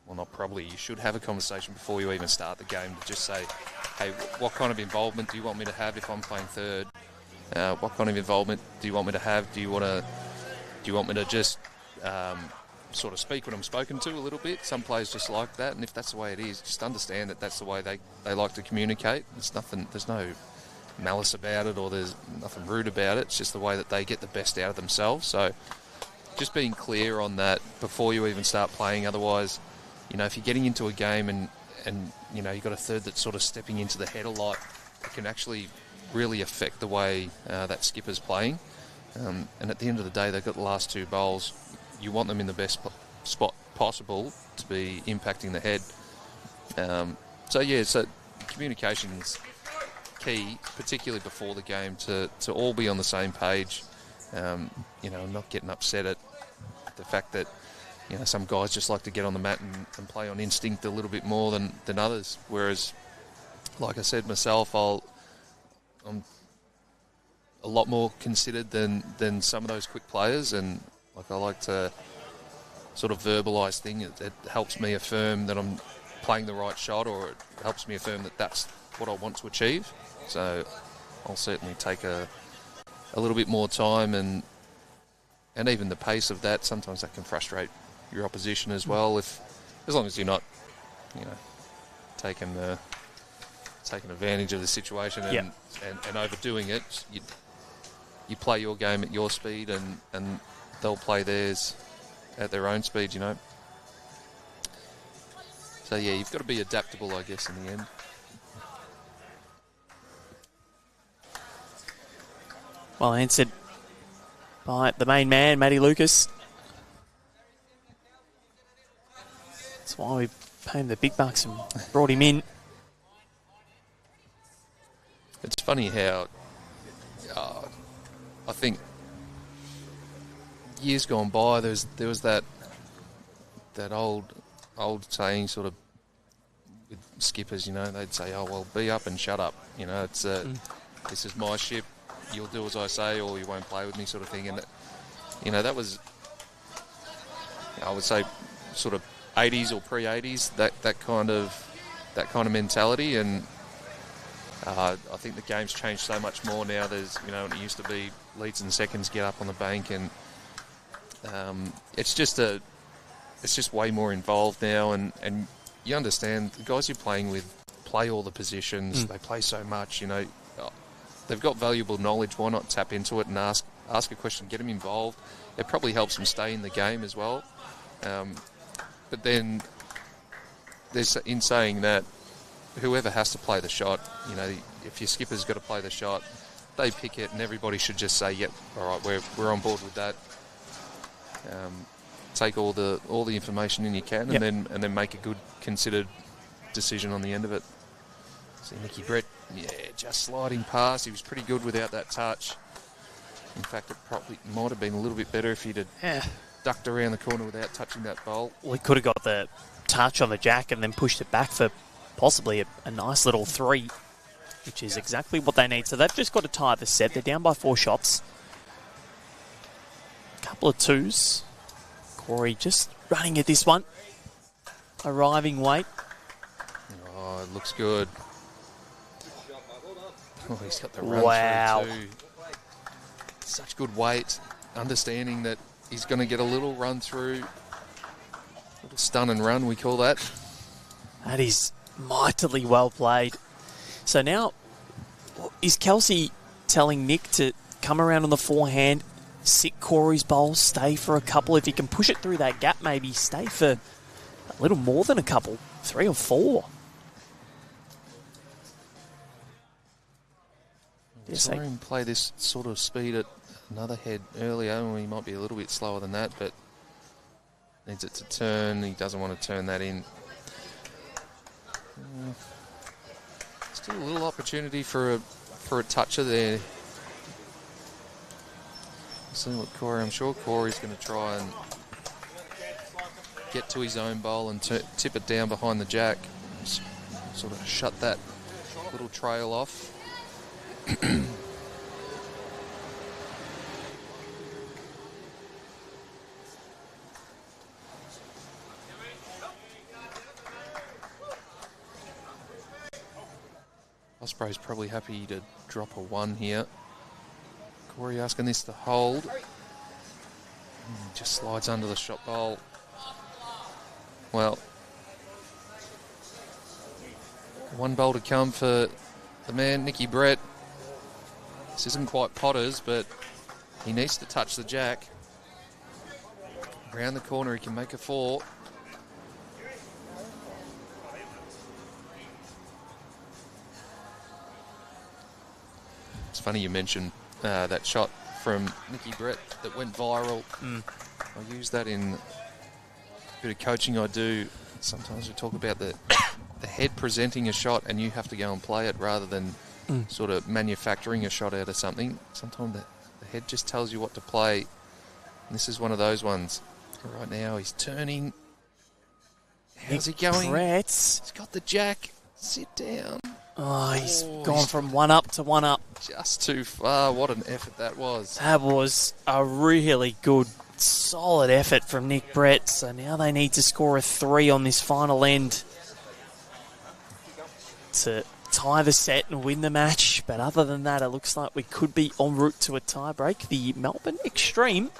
Well, not probably. You should have a conversation before you even start the game to just say, hey, what kind of involvement do you want me to have if I'm playing 3rd? What kind of involvement do you want me to have? Do you want me to just sort of speak when I'm spoken to a little bit? Some players just like that, and if that's the way it is, just understand that that's the way they like to communicate. There's no malice about it, or there's nothing rude about it. It's just the way that they get the best out of themselves. So just being clear on that before you even start playing. Otherwise, you know, if you're getting into a game and you know, you've got a 3rd that's sort of stepping into the head a lot, it can actually really affect the way that skipper's playing. And at the end of the day, they've got the last 2 bowls. You want them in the best spot possible to be impacting the head. So communication is key, particularly before the game, to all be on the same page. You know, not getting upset at the fact that, you know, some guys just like to get on the mat and play on instinct a little bit more than others. Whereas, like I said myself, I'm a lot more considered than some of those quick players, and like I like to sort of verbalise things. It helps me affirm that I'm playing the right shot, or it helps me affirm that that's what I want to achieve. So I'll certainly take a little bit more time, and even the pace of that, sometimes that can frustrate your opposition as well, as long as you're not, you know, taking advantage of the situation and overdoing it. You play your game at your speed, and they'll play theirs at their own speed, you know. So yeah, you've got to be adaptable, I guess, in the end. Well answered by the main man, Matty Lucas. That's why we paid him the big bucks and brought him in. It's funny how I think years gone by there was that old saying sort of with skippers, they'd say, "Oh well, be up and shut up." It's this is my ship. You'll do as I say, or you won't play with me, sort of thing. And that was, I would say, sort of 80s or pre-80s. That kind of mentality. And I think the game's changed so much more now. There's, it used to be leads and seconds, get up on the bank, and it's just way more involved now. And you understand the guys you're playing with play all the positions. They play so much. They've got valuable knowledge. Why not tap into it and ask a question, get them involved? It probably helps them stay in the game as well. But then, in saying that, whoever has to play the shot, if your skipper's got to play the shot, they pick it, and everybody should just say, "Yep, all right, we're on board with that." Take all the information in you can, yep. and then make a good, considered decision on the end of it. See Nicky Brett, just sliding past. He was pretty good without that touch. In fact, it probably might have been a little bit better if he'd have ducked around the corner without touching that bowl. Well, he could have got the touch on the jack and then pushed it back for possibly a nice little 3, which is exactly what they need. So they've just got to tie the set. They're down by 4 shots. A couple of 2s. Corey just running at this one. Arriving weight. Oh, it looks good. Oh, he's got the run through too. Such good weight. Understanding that he's going to get a little run through. Little stun and run, we call that. That is mightily well played. So now, is Kelsey telling Nick to come around on the forehand, sit Corey's bowl, stay for a couple? If he can push it through that gap, maybe stay for a little more than a couple, 3 or 4. Saw him play this sort of speed at another head earlier, and he might be a little bit slower than that, but needs it to turn. He doesn't want to turn that in. Still a little opportunity for a toucher there. See what Corey. I'm sure Corey's going to try and get to his own bowl and tip it down behind the jack. Sort of shut that little trail off. Osprey's probably happy to drop a 1 here. Corey asking this to hold. Just slides under the shot bowl. Well, 1 bowl to come for the man, Nicky Brett. This isn't quite Potter's, but he needs to touch the jack. Around the corner, he can make a 4. It's funny you mentioned that shot from Nicky Brett that went viral. I use that in a bit of coaching I do. Sometimes we talk about the head presenting a shot and you have to go and play it rather than sort of manufacturing a shot out of something. Sometimes the head just tells you what to play. And this is one of those ones. Right now he's turning. How's he going? He's got the jack. Sit down. Oh, he's gone from 1 up to 1 up. Just too far. What an effort that was. That was a really good, solid effort from Nick Brett. So now they need to score a 3 on this final end to tie the set and win the match. But other than that, it looks like we could be en route to a tie-break. The Melbourne Extreme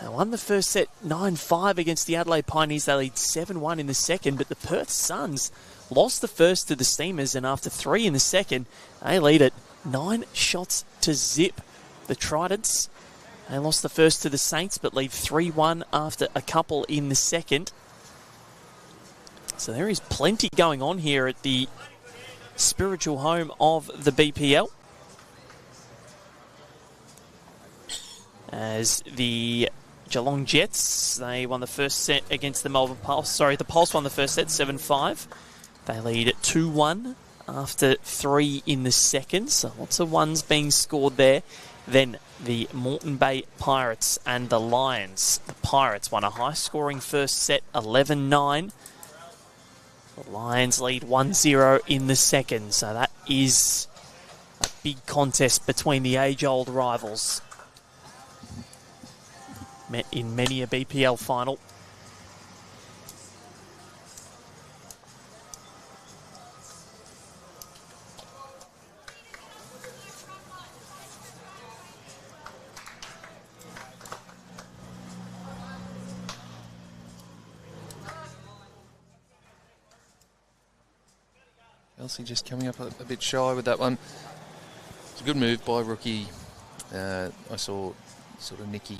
won the first set 9-5 against the Adelaide Pioneers. They lead 7-1 in the second, but the Perth Suns lost the first to the Steamers, and after 3 in the second, they lead it 9 shots to zip. The Tridents, they lost the first to the Saints, but lead 3-1 after a couple in the second. So there is plenty going on here at the spiritual home of the BPL, as the Geelong Jets. They won the first set against the Melbourne Pulse. Sorry, the Pulse won the first set, 7-5. They lead at 2-1 after 3 in the second. So lots of ones being scored there. Then the Moreton Bay Pirates and the Lions. The Pirates won a high-scoring first set, 11-9. The Lions lead 1-0 in the second. So that is a big contest between the age-old rivals. Met in many a BPL final. Elsie just coming up a bit shy with that one. It's a good move by rookie. I saw sort of Nicky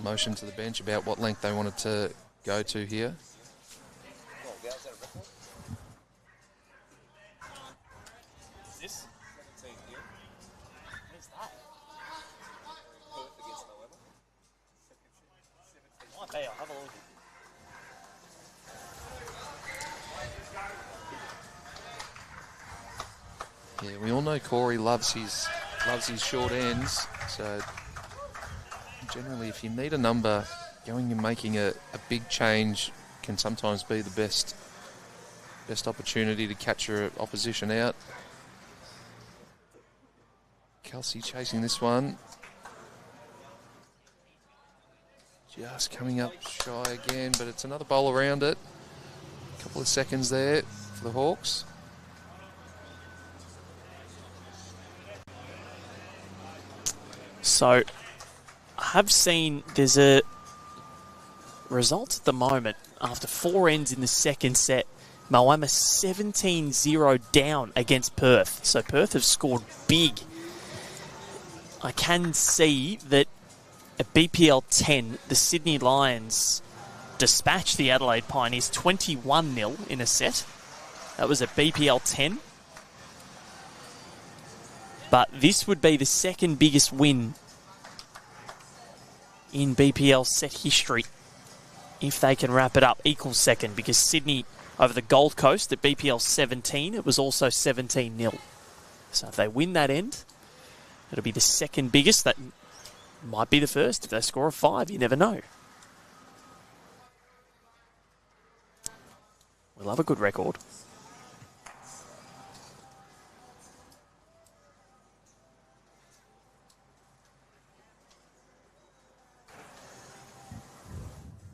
motion to the bench about what length they wanted to go to here. This? What is that? Might be, I'll have a look. Yeah, we all know Corey loves his short ends, so generally if you need a number, going and making a big change can sometimes be the best opportunity to catch your opposition out. Kelsey chasing this one. Just coming up shy again, but it's another bowl around it. A couple of seconds there for the Hawks. So, I have seen there's a result at the moment after 4 ends in the second set. Moama 17-0 down against Perth. So Perth have scored big. I can see that at BPL 10, the Sydney Lions dispatched the Adelaide Pioneers 21-0 in a set. That was at BPL 10. But this would be the second biggest win in BPL set history if they can wrap it up. Equals second, because Sydney over the Gold Coast at BPL 17, it was also 17-0. So if they win that end, it'll be the second biggest. That might be the first if they score a 5. You never know. We love a good record.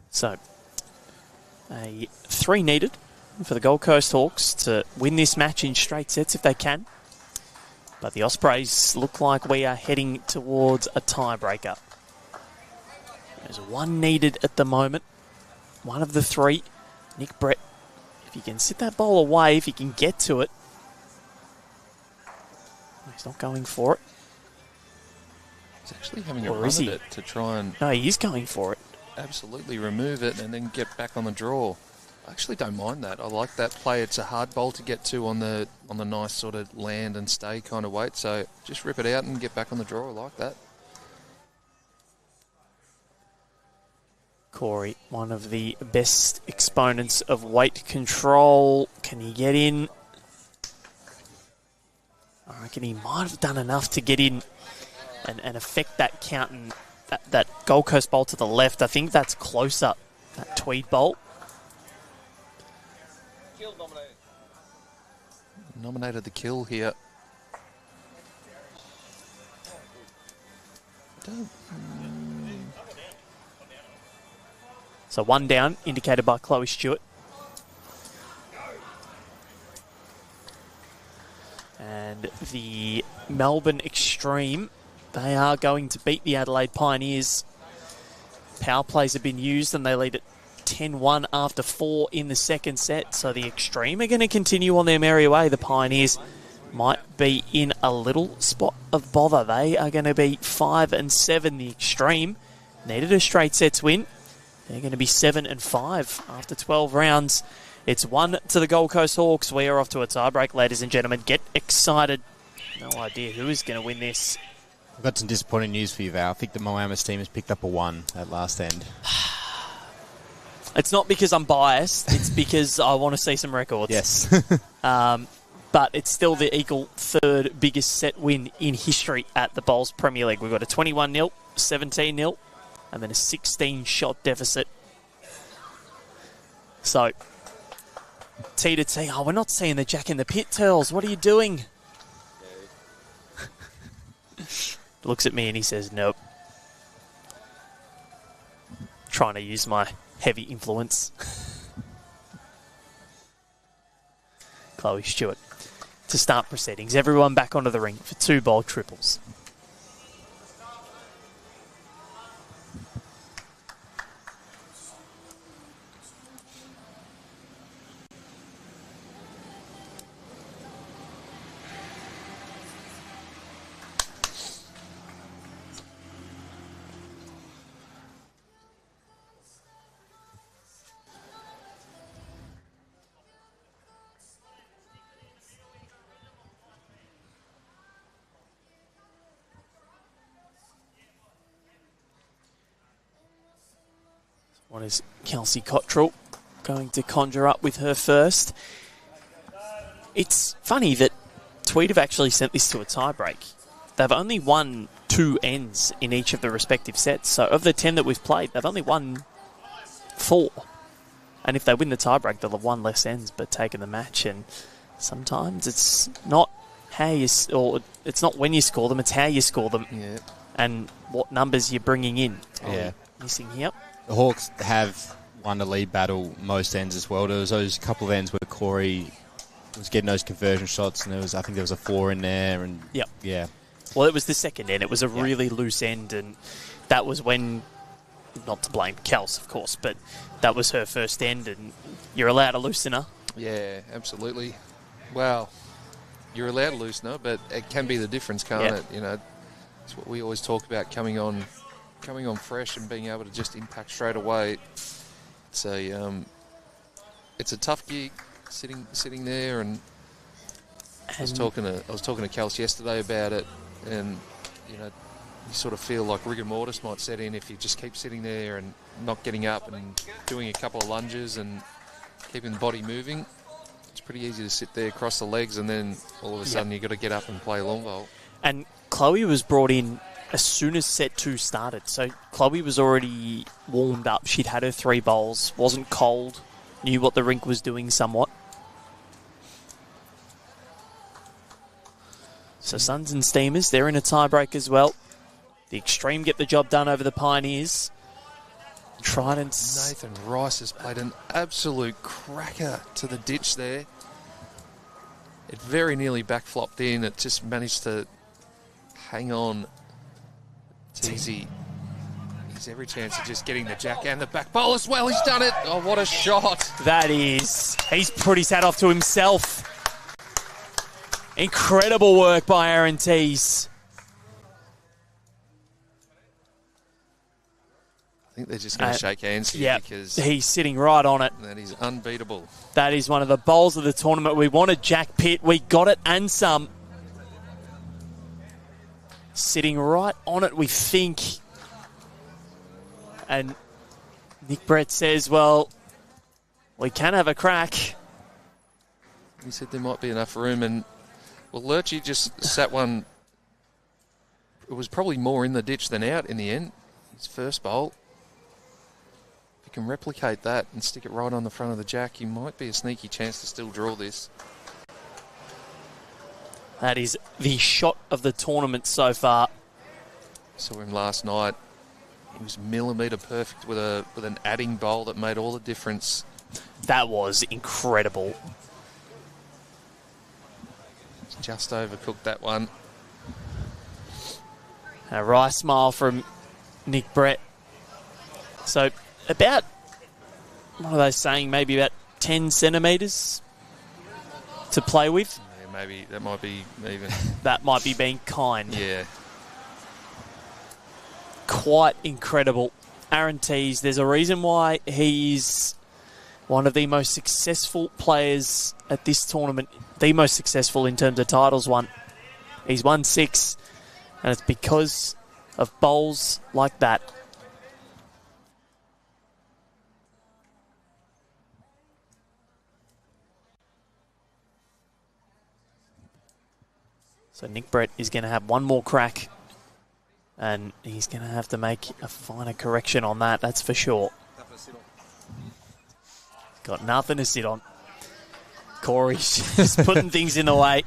So, 3 needed for the Gold Coast Hawks to win this match in straight sets if they can. But the Ospreys look like we are heading towards a tiebreaker. There's 1 needed at the moment. One of the 3. Nick Brett, if he can sit that ball away, if he can get to it. He's not going for it. He's actually having a run at it to try and... No, he is going for it. Absolutely remove it and then get back on the draw. I actually don't mind that. I like that play. It's a hard bowl to get to on the nice sort of land and stay kind of weight. So just rip it out and get back on the draw. I like that. Corey, one of the best exponents of weight control. Can he get in? I reckon he might have done enough to get in and affect that count and that Gold Coast bowl to the left. I think that's closer, that Tweed bowl. Nominated the kill here. So 1 down, indicated by Chloe Stewart. And the Melbourne Extreme, they are going to beat the Adelaide Pioneers. Power plays have been used and they lead at 10-1 after 4 in the second set. So the Extreme are going to continue on their merry way. The Pioneers might be in a little spot of bother. They are going to be 5-7. The Extreme needed a straight sets win. They're going to be 7-5 after 12 rounds. It's 1 to the Gold Coast Hawks. We are off to a tiebreak, ladies and gentlemen. Get excited. No idea who is going to win this. I've got some disappointing news for you, Val. I think the Moamas team has picked up a 1 at last end. It's not because I'm biased. It's because I want to see some records. Yes. But it's still the equal third biggest set win in history at the Bowls Premier League. We've got a 21-0, 17-0, and then a 16-shot deficit. So, T to T. Oh, we're not seeing the Jack in the Pit, Turls. What are you doing? Looks at me and he says, nope. Trying to use my heavy influence. Chloe Stewart to start proceedings. Everyone back onto the ring for 2 bowl triples. What is Kelsey Cottrell going to conjure up with her first? It's funny that Tweed have actually sent this to a tiebreak. They've only won 2 ends in each of the respective sets. So of the 10 that we've played, they've only won 4. And if they win the tiebreak, they'll have won less ends but taken the match. And sometimes it's not how you, or it's not when you score them, it's how you score them. Yeah. And what numbers you're bringing in. Yeah. Missing here. The Hawks have won the lead battle most ends as well. There was those couple of ends where Corey was getting those conversion shots, and I think there was a 4 in there. And yep. Yeah. Well, it was the second end. It was a really loose end, and that was when, not to blame Kels, of course, but that was her first end, and you're allowed a loosener. Yeah, absolutely. Well, you're allowed to loosen her, but it can be the difference, can't it? You know, it's what we always talk about, coming on fresh and being able to just impact straight away. It's a tough gig sitting there, and I was talking to Kels yesterday about it, and you know, you sort of feel like rigor mortis might set in if you just keep sitting there and not getting up and doing a couple of lunges and keeping the body moving. It's pretty easy to sit there, cross the legs, and then all of a sudden you've got to get up and play a long bowl. And Chloe was brought in as soon as set 2 started. So Chloe was already warmed up. She'd had her 3 bowls, wasn't cold, knew what the rink was doing somewhat. So Suns and Steamers, they're in a tiebreak as well. The Extreme get the job done over the Pioneers. Tridents. Nathan Rice has played an absolute cracker to the ditch there. It very nearly backflopped in. It just managed to hang on. Teasy. He's every chance of just getting the jack and the back bowl as well. He's done it. Oh, what a shot. That is. He's put his hat off to himself. Incredible work by Aaron Tease. I think they're just going to shake hands here because he's sitting right on it. That is unbeatable. That is one of the bowls of the tournament. We wanted Jack Pitt. We got it and some. Sitting right on it, we think. And Nick Brett says, well, we can have a crack. He said there might be enough room, and well, Lurchie just sat one. It was probably more in the ditch than out in the end. His first bowl. If you can replicate that and stick it right on the front of the jack, you might be a sneaky chance to still draw this. That is the shot of the tournament so far. Saw him last night. He was millimetre perfect with an adding bowl that made all the difference. That was incredible. Just overcooked that one. A wry smile from Nick Brett. So about, what are they saying, maybe about 10 centimetres to play with? Yeah, maybe that might be even. That might be being kind. Yeah. Quite incredible. Aaron Tease, there's a reason why he's one of the most successful players at this tournament, the most successful in terms of titles won. He's won 6. And it's because of bowls like that. So Nick Brett is going to have one more crack, and he's going to have to make a finer correction on that, that's for sure. Got nothing to sit on. Corey's just putting things in the way.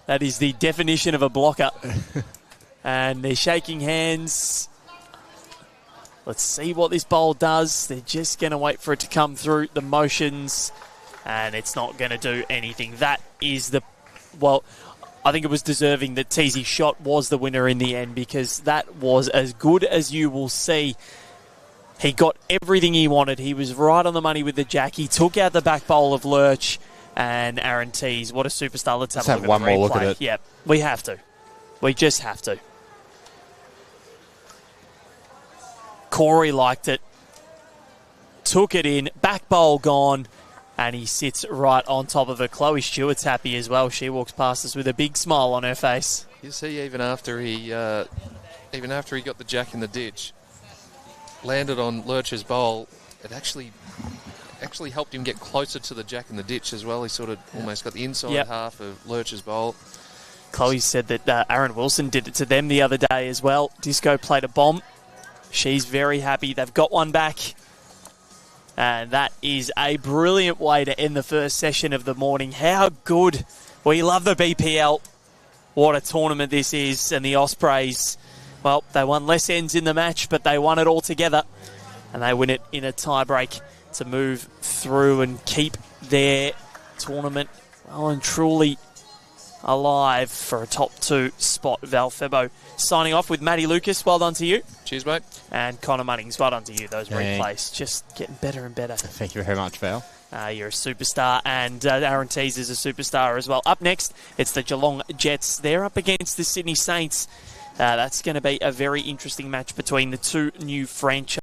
That is the definition of a blocker. And they're shaking hands. Let's see what this bowl does. They're just going to wait for it to come through the motions, and it's not going to do anything. That is the... Well, I think it was deserving that Teesy's shot was the winner in the end, because that was as good as you will see. He got everything he wanted. He was right on the money with the jack. He took out the back bowl of Lurch and Aaron Tees. What a superstar. Let's have a look at one the more replay. look at it. Yeah, we have to. We just have to. Corey liked it. Took it in. Back bowl gone. And he sits right on top of it. Chloe Stewart's happy as well. She walks past us with a big smile on her face. You see, even after he got the jack in the ditch, landed on Lurch's bowl, it actually helped him get closer to the jack in the ditch as well. He sort of almost got the inside half of Lurch's bowl. Chloe said that Aaron Wilson did it to them the other day as well. Disco played a bomb. She's very happy. They've got one back. And that is a brilliant way to end the first session of the morning. How good. We love the BPL. What a tournament this is. And the Ospreys, well, they won less ends in the match, but they won it all together. And they win it in a tie-break to move through and keep their tournament well and truly alive for a top 2 spot. Val Febo signing off with Matty Lucas. Well done to you. Cheers, mate. And Connor Munnings. Well done to you. Those replays just getting better and better. Thank you very much, Val. You're a superstar, and Aaron Tees is a superstar as well. Up next, it's the Geelong Jets. They're up against the Sydney Saints. That's going to be a very interesting match between the two new franchises.